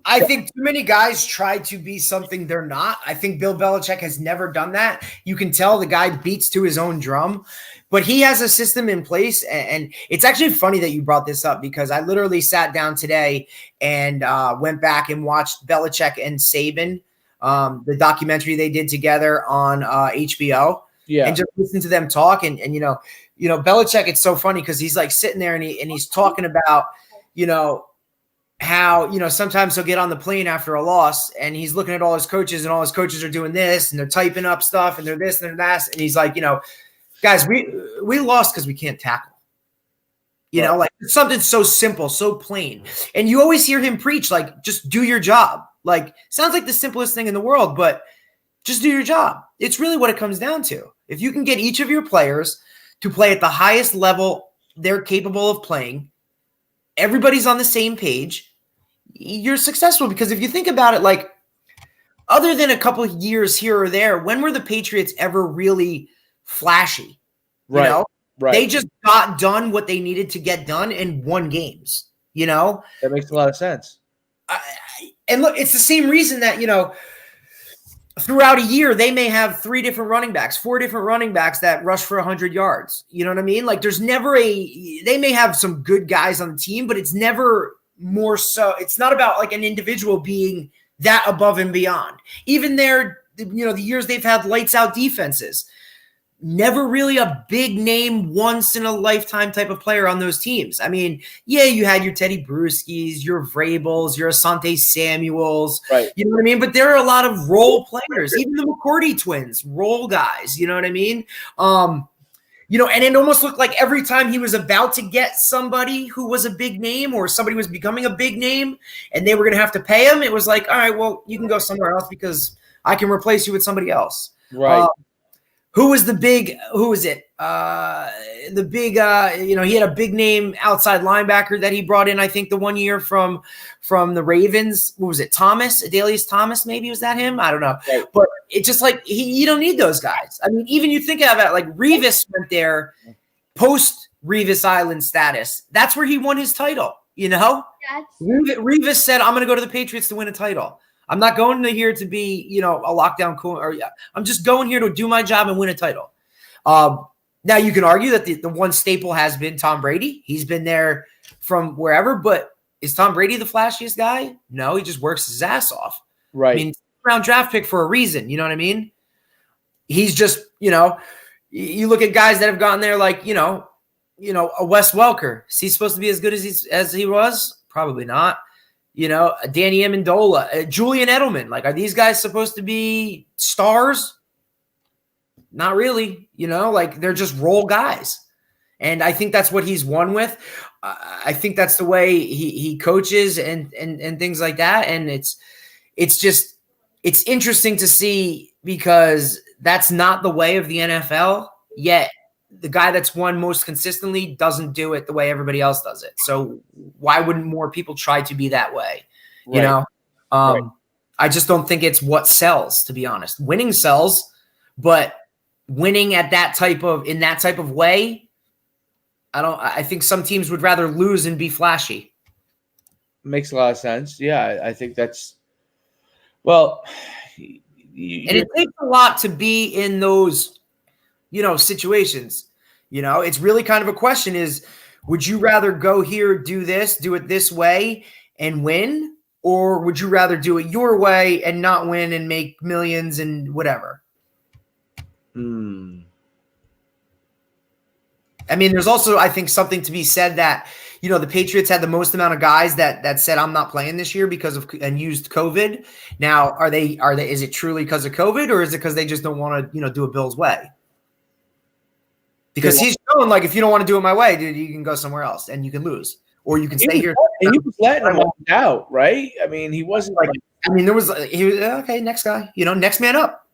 I think too many guys try to be something they're not. I think Bill Belichick has never done that. You can tell the guy beats to his own drum, but he has a system in place. And it's actually funny that you brought this up because I literally sat down today and went back and watched Belichick and Saban, the documentary they did together on HBO. Yeah. And just listen to them talk. And you know, Belichick, it's so funny because he's like sitting there and he's talking about, how, sometimes he'll get on the plane after a loss and he's looking at all his coaches and all his coaches are doing this and they're typing up stuff and they're this and they're that. And he's like, guys, we lost because we can't tackle. Like something so simple, so plain. And you always hear him preach, like, just do your job. Like, sounds like the simplest thing in the world, but just do your job. It's really what it comes down to. If you can get each of your players to play at the highest level they're capable of playing, everybody's on the same page, you're successful. Because if you think about it, like, other than a couple of years here or there, when were the Patriots ever really flashy? Right. They just got done what they needed to get done and won games. That makes a lot of sense. And look, it's the same reason that, throughout a year, they may have 4 different running backs that rush for 100 yards. You know what I mean? Like, there's never they may have some good guys on the team, but it's never more so. It's not about like an individual being that above and beyond. Even the years they've had lights out defenses, never really a big name, once in a lifetime type of player on those teams. I mean, yeah, you had your Teddy Bruschi's, your Vrabels, your Asante Samuels, right? You know what I mean? But there are a lot of role players, even the McCourty twins, role guys. You know what I mean? And it almost looked like every time he was about to get somebody who was a big name or somebody was becoming a big name and they were going to have to pay him, it was like, all right, well, you can go somewhere else because I can replace you with somebody else. Right. Who was the big, who was it? He had a big name outside linebacker that he brought in, I think the one year from the Ravens. What was it? Adalius Thomas, maybe, was that him? I don't know. Right. But it's just like, you don't need those guys. I mean, even you think about it, like Revis went there post Revis Island status. That's where he won his title, Revis said, I'm going to go to the Patriots to win a title. I'm not going to here to be, a lockdown corner. I'm just going here to do my job and win a title. Now you can argue that the one staple has been Tom Brady. He's been there from wherever, but is Tom Brady the flashiest guy? No, he just works his ass off. Right. I mean, round draft pick for a reason. You know what I mean? He's just, you look at guys that have gotten there like, a Wes Welker. Is he supposed to be as good as he was? Probably not. Danny Amendola, Julian Edelman. Like, are these guys supposed to be stars? Not really. Like, they're just role guys. And I think that's what he's won with. I think that's the way he coaches and things like that. And it's interesting to see because that's not the way of the NFL, yet the guy that's won most consistently doesn't do it the way everybody else does it. So why wouldn't more people try to be that way? Right. Right. I just don't think it's what sells, to be honest. Winning sells, but winning in that type of way, I think some teams would rather lose and be flashy. Makes a lot of sense. Yeah, I think that's well. And it takes a lot to be in those, situations. It's really kind of a question is, would you rather go here, do it this way and win? Or would you rather do it your way and not win and make millions and whatever? I mean, there's also, I think, something to be said that, the Patriots had the most amount of guys that said, I'm not playing this year and used COVID. Now, is it truly because of COVID or is it because they just don't want to, do it Bill's way? Because he's showing, like, if you don't want to do it my way, dude, you can go somewhere else and you can lose. Or you can stay here. And he was letting him walk out, right? I mean, he wasn't he was okay, next guy, next man up.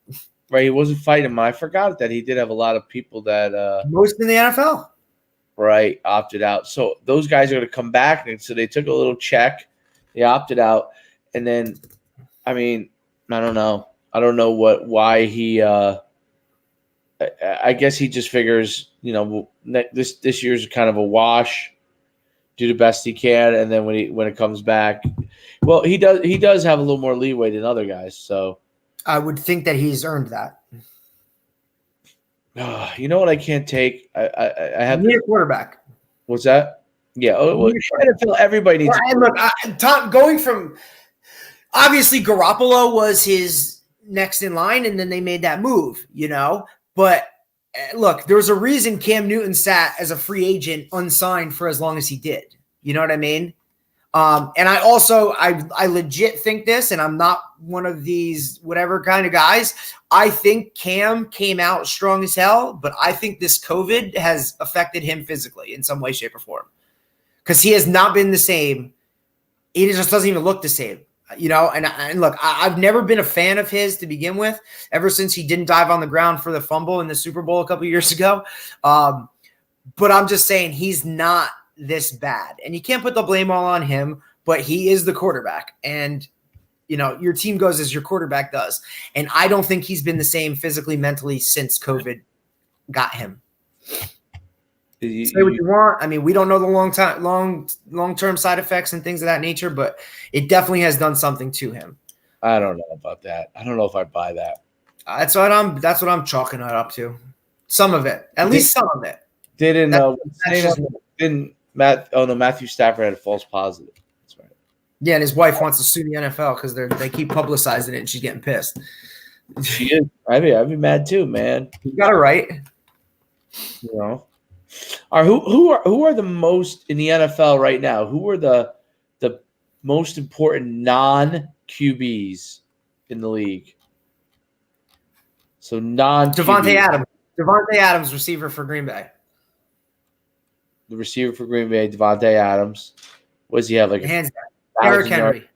Right, he wasn't fighting him. I forgot that he did have a lot of people that most in the NFL. Right, opted out. So those guys are going to come back, and so they took a little check. They opted out, and then, I mean, I don't know why he. I guess he just figures, this year's kind of a wash. Do the best he can, and then when it comes back, well, he does have a little more leeway than other guys. So I would think that he's earned that. You know what I can't take? I have a quarterback. What's that? Yeah. Well, everybody needs. And look, Tom, going from obviously Garoppolo was his next in line, and then they made that move, But look, there was a reason Cam Newton sat as a free agent unsigned for as long as he did. You know what I mean? And I legit think this, and I'm not one of these whatever kind of guys. I think Cam came out strong as hell, but I think this COVID has affected him physically in some way, shape, or form. Because he has not been the same. He just doesn't even look the same. And look, I've never been a fan of his to begin with, ever since he didn't dive on the ground for the fumble in the Super Bowl a couple of years ago. But I'm just saying he's not this bad. And you can't put the blame all on him, but he is the quarterback. And, your team goes as your quarterback does. And I don't think he's been the same physically, mentally since COVID got him. Say what you want. I mean, we don't know the long-term side effects and things of that nature, but it definitely has done something to him. I don't know about that. I don't know if I buy that. That's what I'm chalking it up to. Some of it, at least some of it. Matthew Stafford had a false positive. That's right. Yeah, and his wife wants to sue the NFL because they keep publicizing it, and she's getting pissed. She is. I'd be mad too, man. You got it right. Who are the most in the NFL right now? Who are the most important non-QBs in the league? So Devontae Adams, receiver for Green Bay. The receiver for Green Bay, Devontae Adams. What does he have? Hands down. Derrick Henry.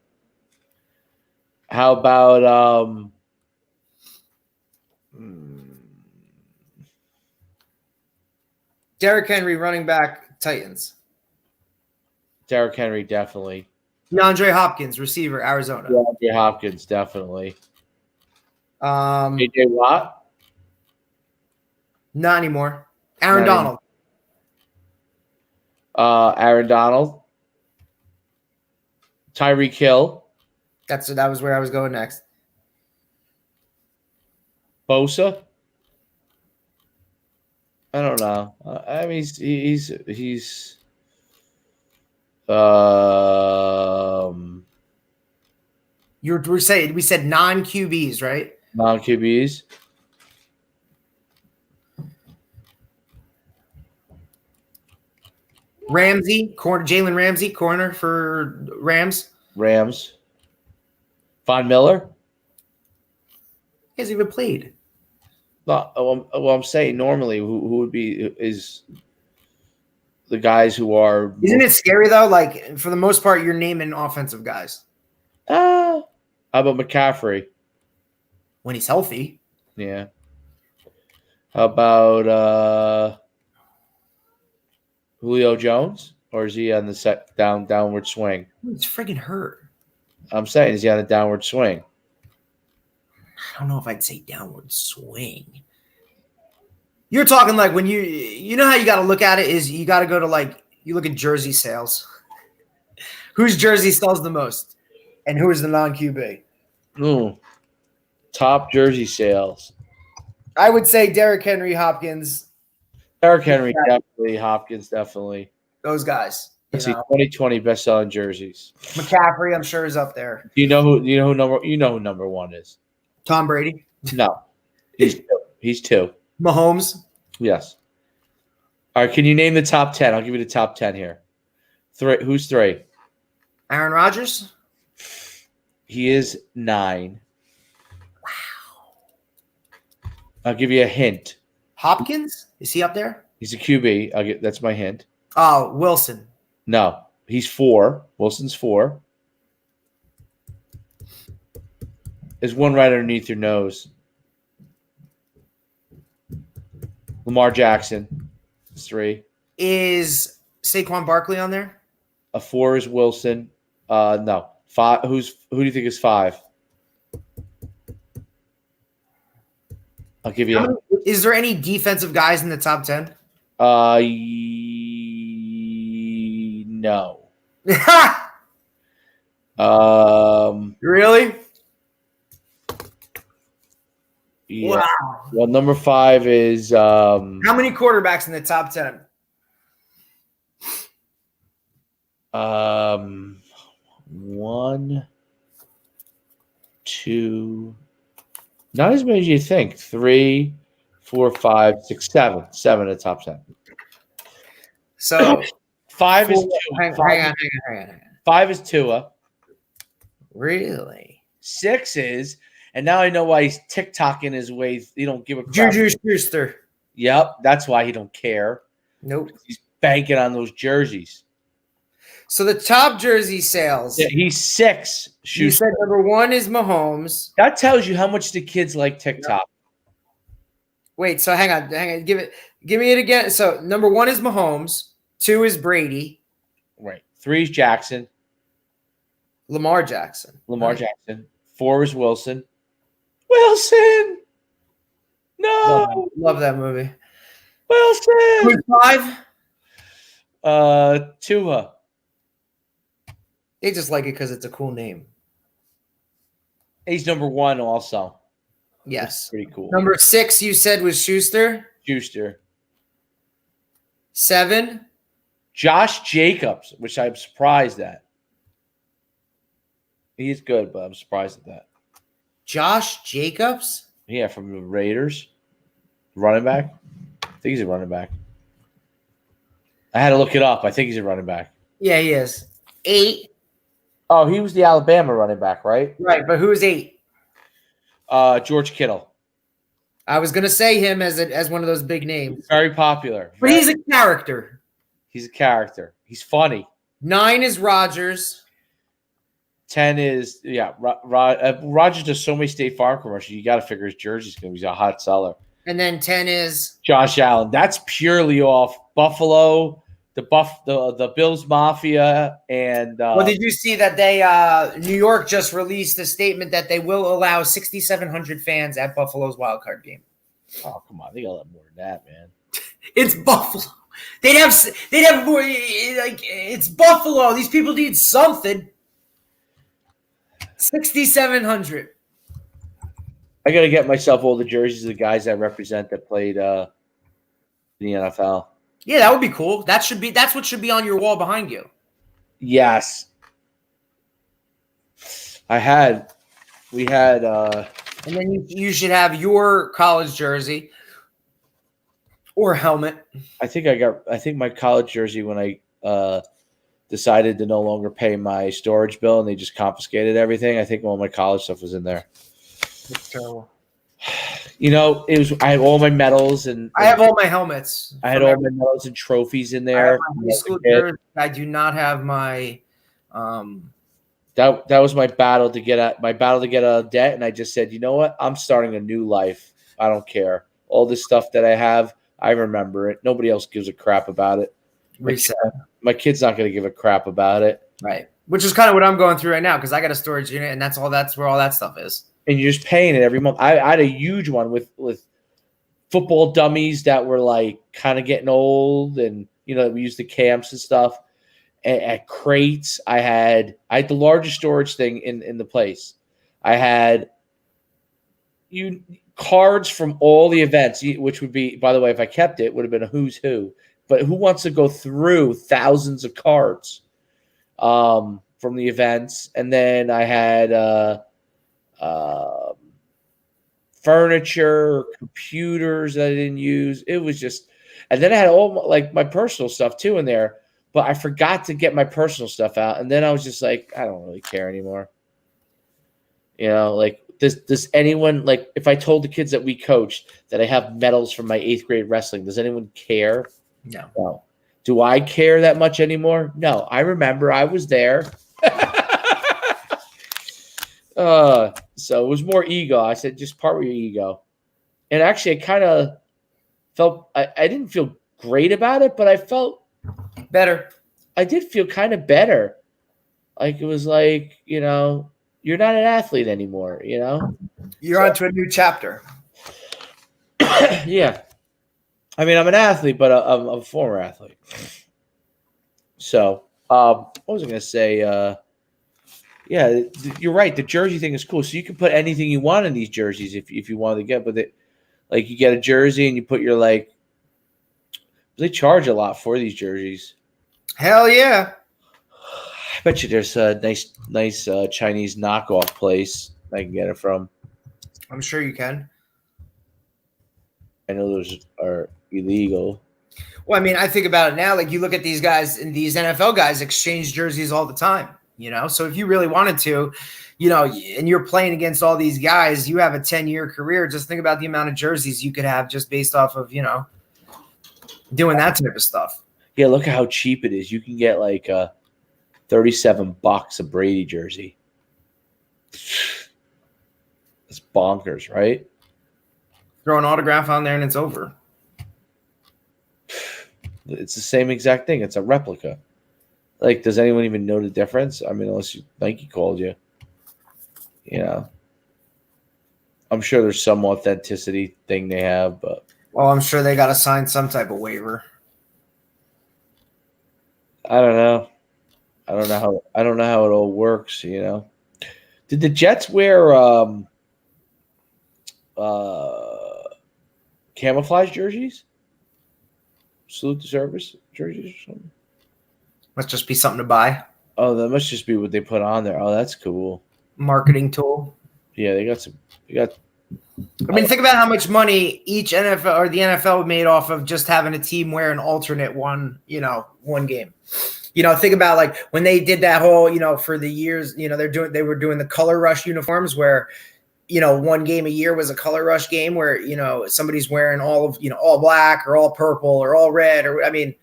How about Derrick Henry, running back, Titans. Derrick Henry, definitely. DeAndre Hopkins, receiver, Arizona. DeAndre Hopkins, definitely. J.J. Watt? Not anymore. Aaron Donald. Aaron Donald. Tyreek Hill. That was where I was going next. Bosa. I don't know. I mean, he's we said non-QBs, right? Non-QBs. Jalen Ramsey, corner for Rams. Rams. Von Miller. He hasn't even played. Well, I'm saying normally who would be is the guys who are. Isn't it scary though? Like for the most part, you're naming offensive guys How about McCaffrey? when he's healthy. Yeah. How about Julio Jones? Or is he on the downward swing? He's freaking hurt. I'm saying, is he on a downward swing? I don't know if I'd say downward swing. You're talking like when you know how you got to look at it is you got to go to like you look at jersey sales. Whose jersey sells the most, and who is the non-QB? Top jersey sales. I would say Derrick Henry, Hopkins. Derrick Henry, definitely. Hopkins, definitely. Those guys. Let's see, 2020 best-selling jerseys. McCaffrey, I'm sure, is up there. You know who number one is? Tom Brady. No, he's two. Mahomes. Yes. All right. Can you name the top 10? I'll give you the top 10 here. Who's 3? Aaron Rodgers. He is 9. Wow. I'll give you a hint. Hopkins, is he up there? He's a QB. That's my hint. Oh, Wilson. No, he's 4. Wilson's 4. There's one right underneath your nose. Lamar Jackson is 3. Is Saquon Barkley on there? A 4 is Wilson. No. 5. Who do you think is 5? I'll give you. Is there any defensive guys in the top 10? No. Really? Yeah. Wow. Well, number 5 is. How many quarterbacks in the top 10? 1, 2. Not as many as you think. 3, 4, 5, 6, 7. 7 in the top 10. So 5 is hang on. 5 is Tua. Really? 6 is, and now I know why he's TikToking his way. He don't give a crap. Juju Schuster. Yep, that's why he don't care. Nope. He's banking on those jerseys. So the top jersey sales. Yeah, he's 6. You said number 1 is Mahomes. That tells you how much the kids like TikTok. Wait, so hang on. Give me it again. So number 1 is Mahomes. 2 is Brady. Right. 3 is Jackson. Lamar Jackson. Jackson. 4 is Wilson. Wilson! No! Love that movie. Wilson! 5? Tua. They just like it because it's a cool name. He's number 1 also. Yes. Pretty cool. Number 6 you said was Schuster. 7. Josh Jacobs, which I'm surprised at. He's good, but I'm surprised at that. Josh Jacobs? Yeah, from the Raiders. Running back? I think he's a running back. I had to look it up. I think he's a running back. Yeah, he is. 8. Oh, he was the Alabama running back, right? Right, but who's 8? George Kittle. I was going to say him as one of those big names. Very popular. But he's a character. He's a character. He's funny. 9 is Rodgers. 10 is, Rodgers does so many State Farm commercials. You got to figure his jersey's going to be a hot seller. And then 10 is Josh Allen. That's purely off Buffalo, the Bills Mafia, and well, did you see that they New York just released a statement that they will allow 6,700 fans at Buffalo's wild card game? Oh, come on. They got a lot more than that, man. It's Buffalo. They'd have more, like, it's Buffalo. These people need something. 6,700. I got to get myself all the jerseys of the guys that represent that played in the NFL. Yeah, that would be cool. That's what should be on your wall behind you. Yes. We had and then you should have your college jersey or helmet. I think my college jersey when I decided to no longer pay my storage bill, and they just confiscated everything. I think all my college stuff was in there. That's terrible. I had all my medals and I have all my helmets. I had all my medals and trophies in I there. have my high school jersey. I do not have my. That was my battle to get out of debt, and I just said, you know what? I'm starting a new life. I don't care. All this stuff that I have, I remember it. Nobody else gives a crap about it. Reset. My kid's not going to give a crap about it. Right. Which is kind of what I'm going through right now because I got a storage unit, and that's where all that stuff is. And you're just paying it every month. I had a huge one with football dummies that were like kind of getting old, and we used the camps and stuff. At crates, I had the largest storage thing in the place. I had cards from all the events, which would be, by the way, if I kept it, would have been a who's who. But who wants to go through thousands of cards from the events? And then I had furniture, computers that I didn't use. It was just, and then I had all like my personal stuff too in there. But I forgot to get my personal stuff out, and then I was just like, I don't really care anymore. Like does anyone, like, if I told the kids that we coached that I have medals from my 8th grade wrestling, does anyone care? No. Do I care that much anymore? No. I remember I was there. So it was more ego. I said, just part with your ego. And actually, I kind of felt I didn't feel great about it, but I felt better. I did feel kind of better. Like it was like, you're not an athlete anymore, You're on to a new chapter. Yeah. I mean, I'm an athlete, but I'm a former athlete. So, what was I going to say? Yeah, you're right. The jersey thing is cool. So you can put anything you want in these jerseys if you wanted to get, but like you get a jersey and you put your they charge a lot for these jerseys. Hell yeah. I bet you there's a nice Chinese knockoff place I can get it from. I'm sure you can. I know those are illegal. Well, I mean, I think about it now. Like you look at these guys, and these NFL guys exchange jerseys all the time. So if you really wanted to, and you're playing against all these guys, you have a 10-year career. Just think about the amount of jerseys you could have just based off of, doing that type of stuff. Yeah, look at how cheap it is. You can get like $37 a Brady jersey. It's bonkers, right? Throw an autograph on there and it's over. It's the same exact thing. It's a replica. Like, does anyone even know the difference? I mean, unless Nike called you. I'm sure there's some authenticity thing they have, but. Well, I'm sure they got to sign some type of waiver. I don't know. I don't know how it all works. Did the Jets wear camouflage jerseys? Salute to service jerseys or something? Must just be something to buy. Oh, that must just be what they put on there. Oh, that's cool. Marketing tool. Yeah, they got some. I mean, think about how much money each NFL or the NFL made off of just having a team wear an alternate one game. Think about like when they did that whole, for the years, they were doing the color rush uniforms where, one game a year was a color rush game where, somebody's wearing all black or all purple or all red. Or, I mean,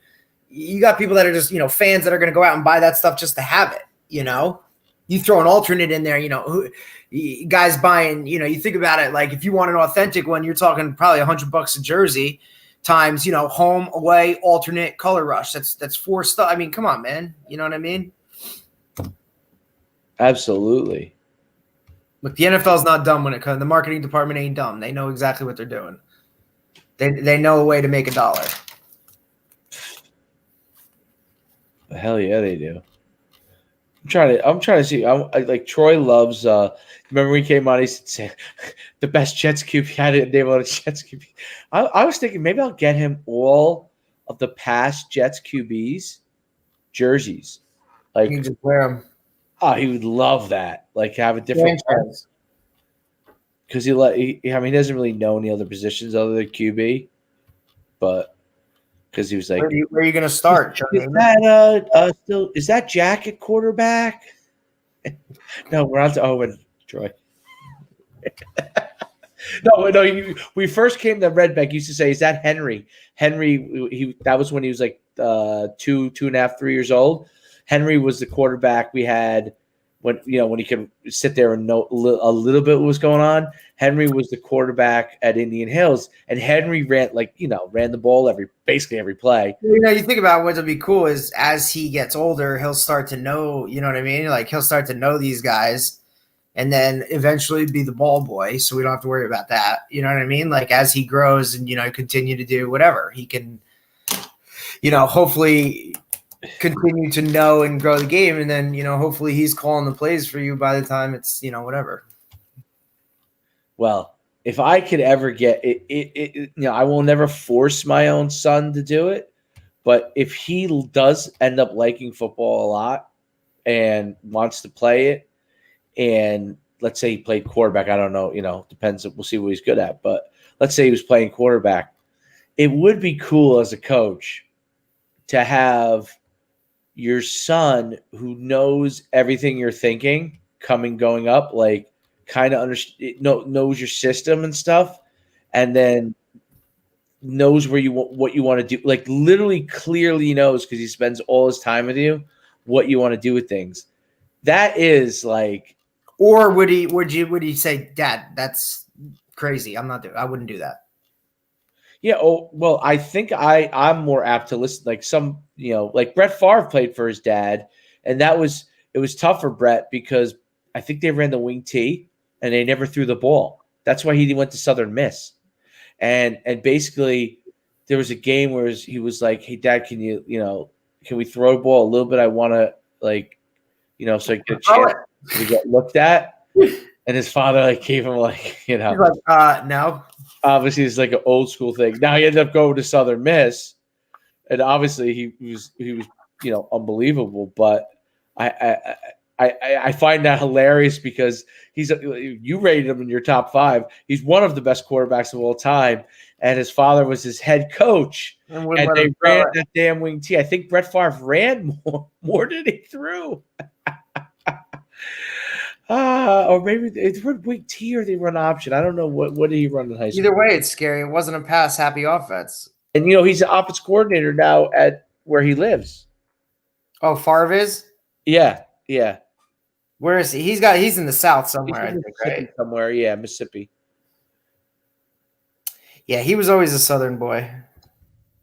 you got people that are just, fans that are going to go out and buy that stuff just to have it, You throw an alternate in there, guys buying, you think about it, like if you want an authentic one, you're talking probably $100 a jersey times, home, away, alternate, color rush. That's 4 stuff. I mean, come on, man. You know what I mean? Absolutely. Look, the NFL's not dumb when it comes. The marketing department ain't dumb. They know exactly what they're doing. They know a way to make $1. Hell yeah, they do. I'm trying to see. Like Troy loves. Remember when he came on? He said the best Jets QB. I didn't name on a Jets QB. I was thinking maybe I'll get him all of the past Jets QBs jerseys. Like you just wear them. Oh, he would love that. Like have a different because he doesn't really know any other positions other than QB. But because he was like, where are you going to start? is that Jack at quarterback? No, we're on to Owen, Troy. No. We first came to Redbeck. Used to say, "Is that Henry?" Henry. That was when he was like 2.5, 3 years old. Henry was the quarterback we had when he could sit there and know a little bit what was going on. Henry was the quarterback at Indian Hills, and Henry ran the ball basically every play. You think about what'll be cool is as he gets older, he'll start to know. You know what I mean? Like he'll start to know these guys. And then eventually be the ball boy, so we don't have to worry about that. You know what I mean? Like as he grows and continue to do whatever, he can, hopefully continue to know and grow the game, and then hopefully he's calling the plays for you by the time it's whatever. Well, if I could ever get it, I will never force my own son to do it, but if he does end up liking football a lot and wants to play it. And let's say he played quarterback. I don't know, depends. We'll see what he's good at. But let's say he was playing quarterback. It would be cool as a coach to have your son who knows everything you're thinking going up, like kind of knows your system and stuff, and then knows what you want to do. Like literally clearly knows because he spends all his time with you what you want to do with things. That is like. Or would he say, Dad, that's crazy. I wouldn't do that. Yeah. Oh, well, I think I'm more apt to listen. Like some, like Brett Favre played for his dad, and it was tough for Brett because I think they ran the wing T and they never threw the ball. That's why he went to Southern Miss. And basically there was a game where he was like, "Hey Dad, can we throw a ball a little bit? I want to so I get a chance to get looked at." And his father gave him He's like, no. Obviously it's like an old school thing. Now he ended up going to Southern Miss, and obviously he was unbelievable. But I find that hilarious because you rated him in your top 5. He's one of the best quarterbacks of all time, and his father was his head coach, and they ran that damn wing T. I think Brett Favre ran more than he threw. Or maybe it's run wing T or they run option. I don't know what did he run in high school. Either way, it's scary. It wasn't a pass happy offense. And he's the offense coordinator now at where he lives. Oh, Favre is? Yeah. Where is he? He's in the South somewhere, I think, right? Somewhere, yeah, Mississippi. Yeah, he was always a Southern boy.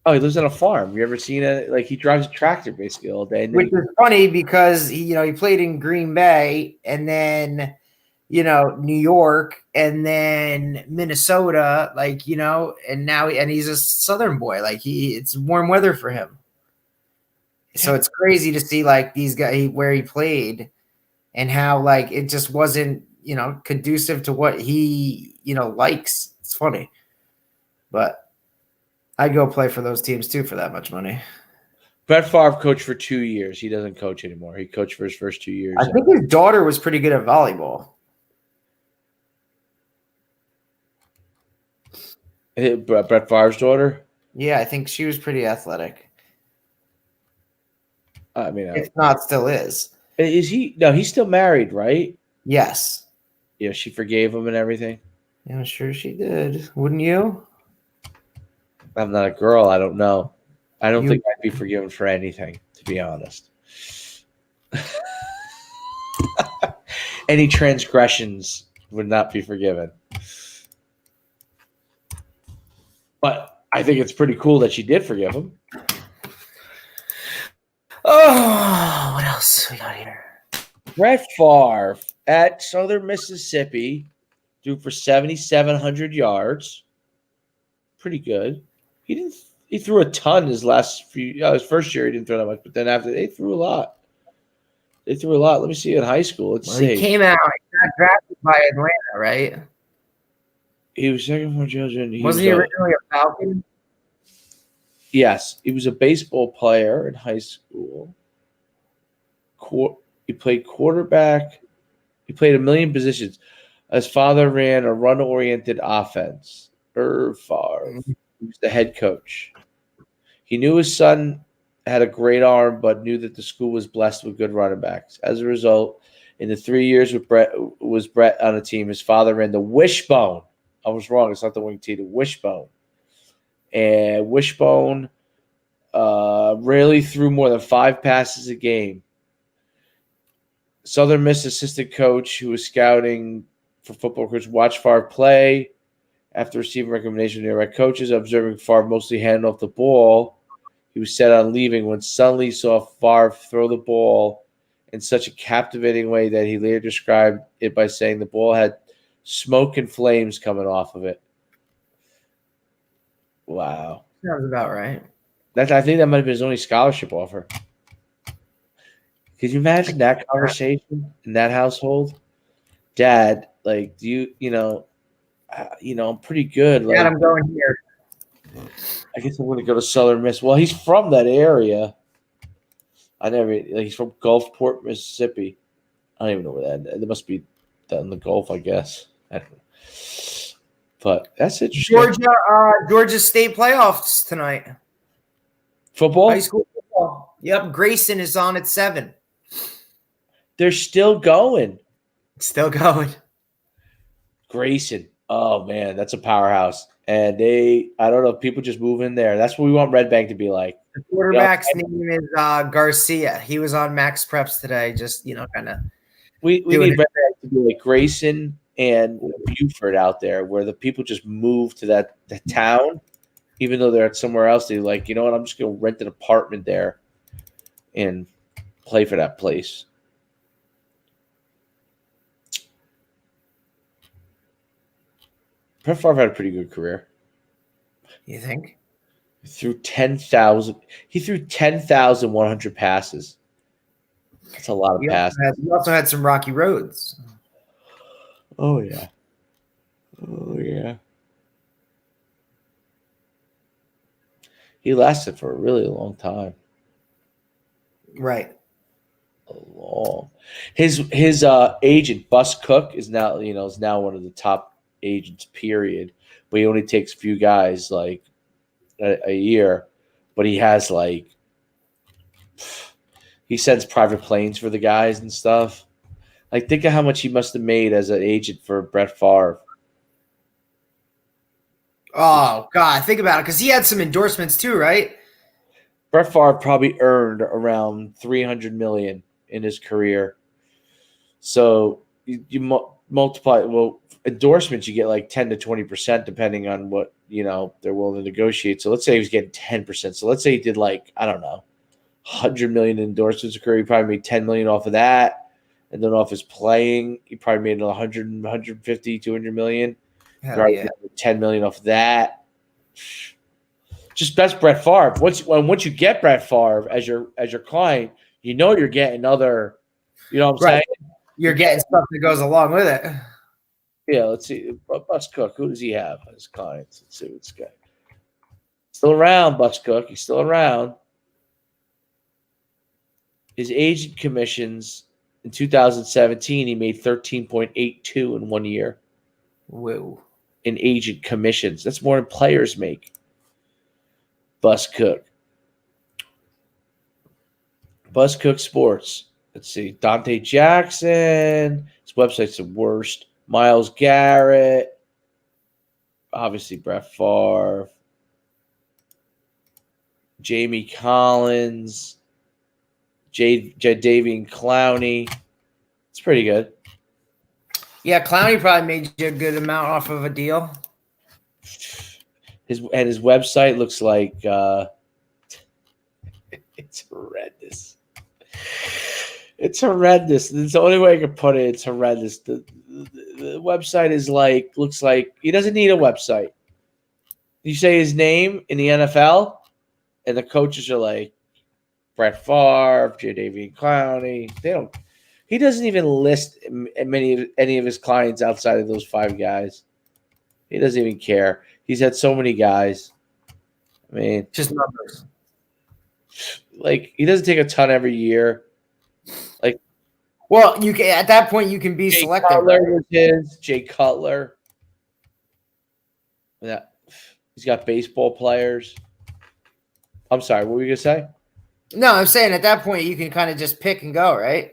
Oh, he lives on a farm. You ever seen it? Like he drives a tractor basically all day. Which is funny because he played in Green Bay and then New York and then Minnesota, and now he's a Southern boy. It's warm weather for him. So it's crazy to see these guys where he played and how it just wasn't conducive to what he likes. It's funny, but I'd go play for those teams too for that much money. Brett Favre coached for 2 years. He doesn't coach anymore. He coached for his first 2 years. I think his daughter was pretty good at volleyball. Brett Favre's daughter? Yeah, I think she was pretty athletic. I mean, if not, still is. Is he? No, he's still married, right? Yes. Yeah, she forgave him and everything. Yeah, I'm sure she did. Wouldn't you? I'm not a girl. I don't know. I don't think I'd be forgiven for anything, to be honest. Any transgressions would not be forgiven. But I think it's pretty cool that she did forgive him. Oh, what else we got here? Brett Favre at Southern Mississippi threw for 7,700 yards. Pretty good. He threw a ton his first year. He didn't throw that much, but then after they threw a lot. Let me see in high school. Let's see. He came out. He got drafted by Atlanta, right? He was second for children. Wasn't he originally a Falcon? Yes, he was a baseball player in high school. He played quarterback. He played a million positions. His father ran a run-oriented offense. Favre. He was the head coach. He knew his son had a great arm, but knew that the school was blessed with good running backs. As a result, in the 3 years with Brett on the team, his father ran the wishbone. I was wrong. It's not the wing T, the wishbone. And Wishbone rarely threw more than 5 passes a game. Southern Miss assistant coach who was scouting for football recruits watched Favre play after receiving recommendation from nearby coaches. Observing Favre mostly hand off the ball, he was set on leaving when suddenly saw Favre throw the ball in such a captivating way that he later described it by saying the ball had smoke and flames coming off of it. Wow. Sounds about right. I think that might have been his only scholarship offer. Could you imagine that conversation in that household? Dad, like, do I'm pretty good. Like, Dad, I'm going here. I guess I'm going to go to Southern Miss. Well, he's from that area. He's from Gulfport, Mississippi. I don't even know where that is. It must be down in the Gulf, I guess. I don't know. But that's interesting. Georgia State playoffs tonight. Football? High school football. Yep, Grayson is on at 7. They're still going. Still going. Grayson. Oh, man, that's a powerhouse. And I don't know, people just move in there. That's what we want Red Bank to be like. The quarterback's name is Garcia. He was on Max Preps today, just, kind of. We need Red Bank to be like Grayson and Buford out there, where the people just move to the town, even though they're somewhere else. They're like, you know what, I'm just going to rent an apartment there and play for that place. Brett Favre had a pretty good career. You think? He threw 10,100 passes. That's a lot of passes. He also had some rocky roads. Oh, yeah. Oh, yeah. He lasted for a really long time. Right. His agent, Bus Cook, is now one of the top agents, period. But he only takes a few guys like a year. But he has he sends private planes for the guys and stuff. Like, think of how much he must have made as an agent for Brett Favre. Oh, God. Think about it. Because he had some endorsements too, right? Brett Favre probably earned around $300 million in his career. So you multiply, endorsements, you get like 10 to 20% depending on what, they're willing to negotiate. So let's say he was getting 10%. So let's say he did $100 million in endorsements a career. He probably made $10 million off of that. And then off his playing, he probably made 100, 150, 200 million. Yeah. 10 million off of that. Just best Brett Favre. Once you get Brett Favre as your client, you're getting other, what I'm saying? You're getting stuff that goes along with it. Yeah, let's see. Bus Cook, who does he have as clients? Let's see what's got. Still around, Bus Cook. He's still around. His agent commissions in 2017, he made 13.82 in 1 year. Whoa. In agent commissions. That's more than players make. Bus Cook. Bus Cook Sports. Let's see. Dante Jackson. His website's the worst. Myles Garrett. Obviously, Brett Favre. Jamie Collins. Jadeveon Clowney. It's pretty good. Yeah, Clowney probably made you a good amount off of a deal. His website looks like it's horrendous. It's horrendous. It's the only way I can put it. It's horrendous. The website is looks like he doesn't need a website. You say his name in the NFL, and the coaches are like Brett Favre, Jadeveon Clowney. He doesn't even list any of his clients outside of those 5 guys. He doesn't even care. He's had so many guys. I mean, just numbers. He doesn't take a ton every year. Well, you can at that point you can be selective. Cutler was Jay Cutler. Yeah, he's got baseball players. I'm sorry. What were you gonna say? No, I'm saying at that point you can kind of just pick and go, right?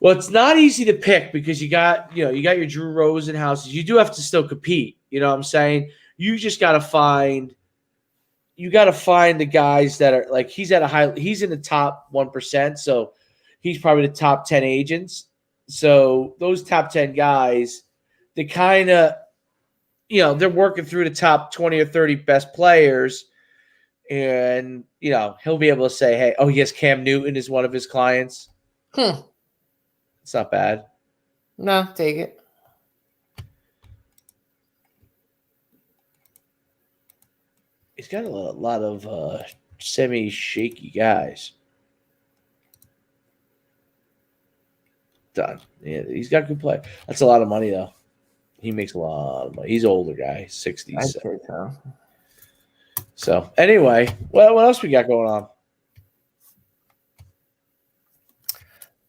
Well, it's not easy to pick because you got your Drew Rosenhauses. You do have to still compete. You know what I'm saying? You just got to find the guys that are like he's in the top 1%, so he's probably the top 10 agents. So those top 10 guys, they kind of, they're working through the top 20 or 30 best players, and he'll be able to say, hey, he has Cam Newton as one of his clients. It's not bad. No, take it. He's got a lot of semi-shaky guys. Done. Yeah, he's got good play. That's a lot of money, though. He makes a lot of money. He's an older guy, 60. I'd say so. So, anyway, what else we got going on?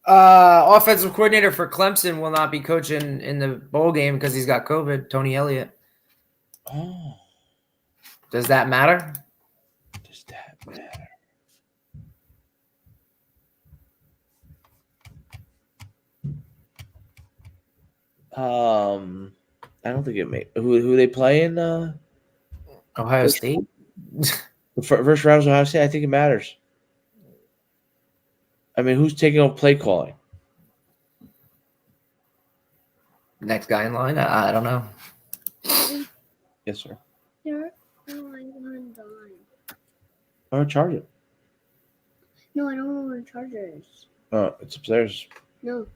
Offensive coordinator for Clemson will not be coaching in the bowl game because he's got COVID. Tony Elliott. Oh. Does that matter? Does that matter? I don't think it may. Who they playing? Ohio State. The first round of Ohio State. I think it matters. I mean, who's taking over play calling? Next guy in line? I don't know. Yes, sir. I'm dying. Or charge it. No, I don't know where the charger is. Oh, it's upstairs. No.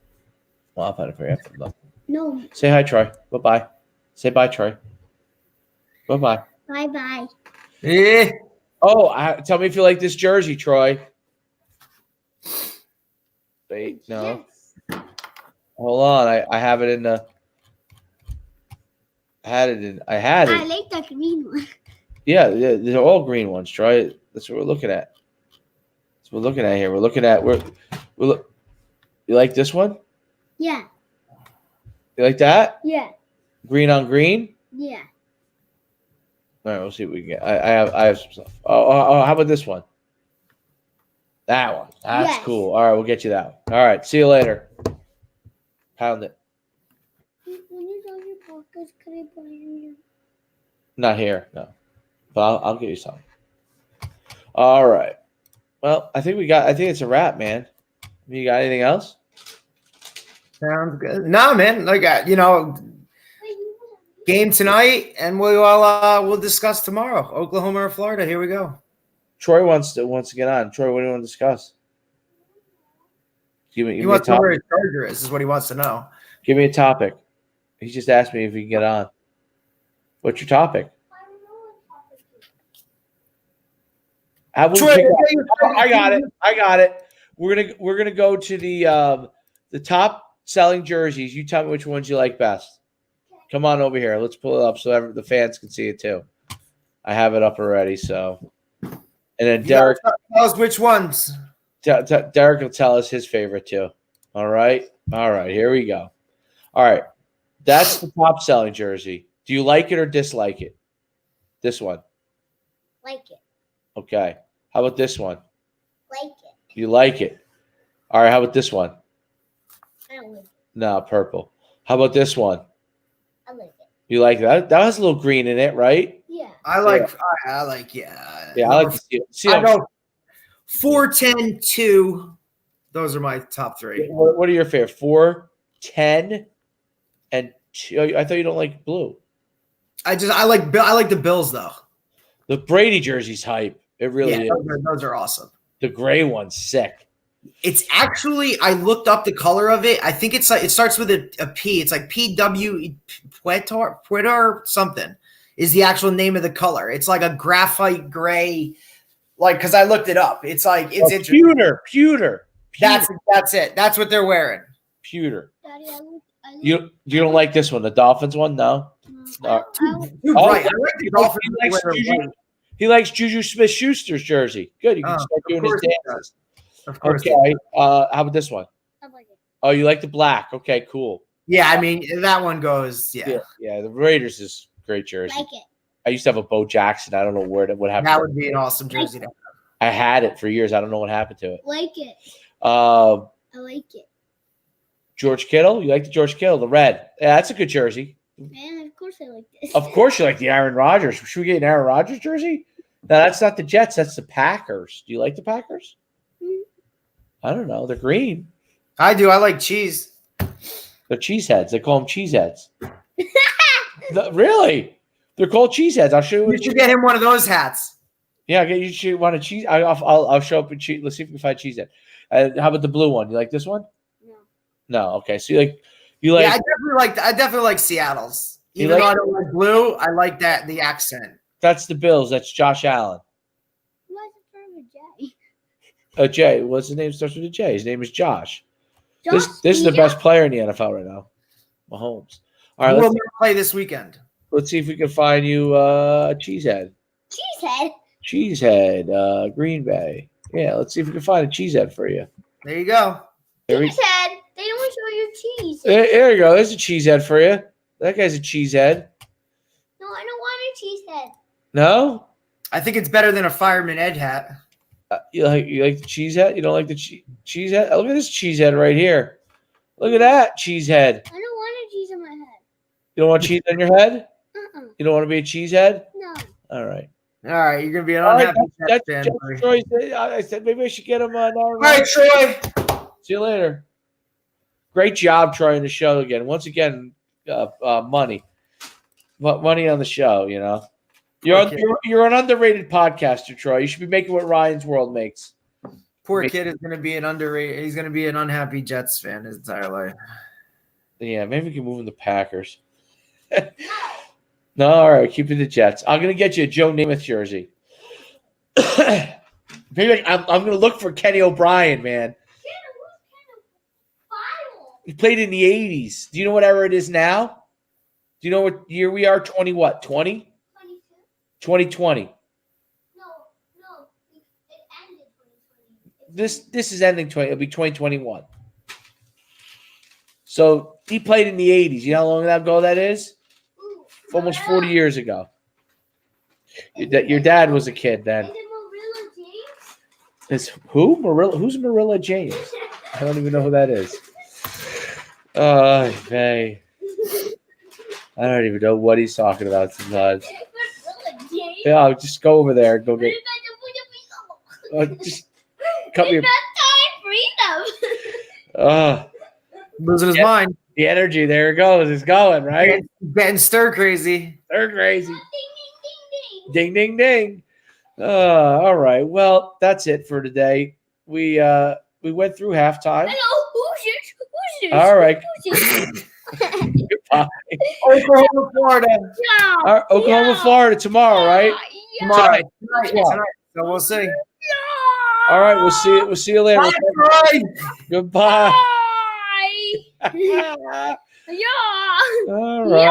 Well, I'll find it for you after the. No. Say hi, Troy. Bye-bye. Say bye, Troy. Bye-bye. Bye-bye. Yeah. Oh, tell me if you like this jersey, Troy. Wait, no. Yes. Hold on. I have it in the. I had it. I like the green one. Yeah, they're all green ones, Troy. That's what we're looking at. That's what we're looking at here. We're looking at you like this one? Yeah. You like that? Yeah. Green on green? Yeah. All right, we'll see what we can get. I have some stuff. Oh, how about this one? That one. That's Yes. cool. All right, we'll get you that one. All right, see you later. Pound it. When you on your pockets, can I buy you? Not here, no. But I'll get you some. All right. Well, I think it's a wrap, man. You got anything else? Sounds good. No, man. Like, game tonight, and we'll discuss tomorrow. Oklahoma or Florida. Here we go. Troy wants to get on. Troy, what do you want to discuss? He wants to know where his charger is what he wants to know. Give me a topic. He just asked me if he can get on. What's your topic? I got it. We're gonna go to the top selling jerseys. You tell me which ones you like best. Come on over here. Let's pull it up so the fans can see it too. I have it up already. So, and then Derek, tell us which ones. Derek will tell us his favorite too. All right. Here we go. All right. That's the top selling jersey. Do you like it or dislike it? This one. Like it. Okay. How about this one? Like it. You like it. All right. How about this one? I don't like it. No, purple. How about this one? I like it. You like that? That has a little green in it, right? Yeah. I like. Yeah, I like to see I go 4, 10, 2. Those are my top 3. What are your favorite? 4, 10, and 2. I thought you don't like blue. I like the Bills though. The Brady jersey's hype. It really is. Those are awesome. The gray one's sick. It's actually, I looked up the color of it. I think it's like, it starts with a P. It's like PW Puerto something is the actual name of the color. It's like a graphite gray, like, because I looked it up. It's like, it's interesting. Pewter. That's it. That's what they're wearing. Pewter. Daddy, You don't like this one, the Dolphins one? No. I You're right. I like the Dolphins. He likes Juju Smith-Schuster's jersey. Good. You can start doing his dances. Of course. Okay. How about this one? like it. Oh, you like the black? Okay, cool. Yeah, I mean that one goes. Yeah. The Raiders is great jersey. Like it. I used to have a Bo Jackson. I don't know what happened. That would be an awesome jersey to have. I had it for years. I don't know what happened to it. Like it. I like it. George Kittle. You like the George Kittle, the red? Yeah, that's a good jersey. Man, of course I like this. Of course, you like the Aaron Rodgers. Should we get an Aaron Rodgers jersey? No, that's not the Jets. That's the Packers. Do you like the Packers? I don't know. They're green. I do. I like cheese. They're cheeseheads. They call them cheeseheads. Really? They're called cheeseheads. I'll show you. You should get him one of those hats. Yeah, you should want a cheese. I'll show up and cheese. Let's see if we can find cheesehead. How about the blue one? You like this one? No. No. Okay. So you like. Yeah, I definitely like Seattle's. Even though I don't like blue, I like the accent. That's the Bills. That's Josh Allen. Why is it from a J? Jay. What's his name? Starts with a J. His name is Josh. Josh This is the best player in the NFL right now, Mahomes. All right, We'll play this weekend. Let's see if we can find you a cheesehead. Cheesehead. Cheesehead, Green Bay. Yeah, let's see if we can find a cheesehead for you. There you go. Cheesehead. They don't want to show your cheese. There you go. There's a cheesehead for you. That guy's a cheesehead. No, I don't want a cheesehead. No? I think it's better than a Fireman Ed hat. You like the cheesehead? You don't like the cheesehead? Look at this cheesehead right here. Look at that cheesehead. I don't want a cheese on my head. You don't want cheese on your head? Uh-uh. You don't want to be a cheesehead? No. All right. All right, you're gonna be an All right, unhappy that's fan. Troy said. I said maybe I should get him on. All right, Troy. See you later. Great job trying the show again. Once again, money on the show. You know, you're an underrated podcaster, Troy. You should be making what Ryan's World makes. Poor kid is gonna be an underrated. He's gonna be an unhappy Jets fan his entire life. Yeah, maybe we can move him to Packers. No, all right, keep it the Jets. I'm gonna get you a Joe Namath jersey. Maybe I'm gonna look for Kenny O'Brien, man. He played in the 80s. Do you know what era it is now? Do you know what year we are? 20 what? 20? 2020. No, it ended 2020. This is ending 20. It'll be 2021. So he played in the 80s. You know how long ago that is? Almost 40 years ago. Your dad was a kid then. Is it Marilla James? It's who? Marilla? Who's Marilla James? I don't even know who that is. Oh, hey. I don't even know what he's talking about sometimes. Marilla James? Yeah, I'll just go over there and go get. Just cut me. Freedom. Losing his mind. The energy, there it goes. It's going, right? Getting stir crazy. They're crazy. Ding, ding, ding, ding. Ding, ding, ding. All right. Well, that's it for today. We went through halftime. Hello, who's this? All right. Goodbye. Oklahoma, Florida. Yeah. All right, Oklahoma, Florida tomorrow, right? Yeah. Tonight. So we'll see. All right. We'll see you later. Bye, Troy. Goodbye. Bye. Yeah. All right.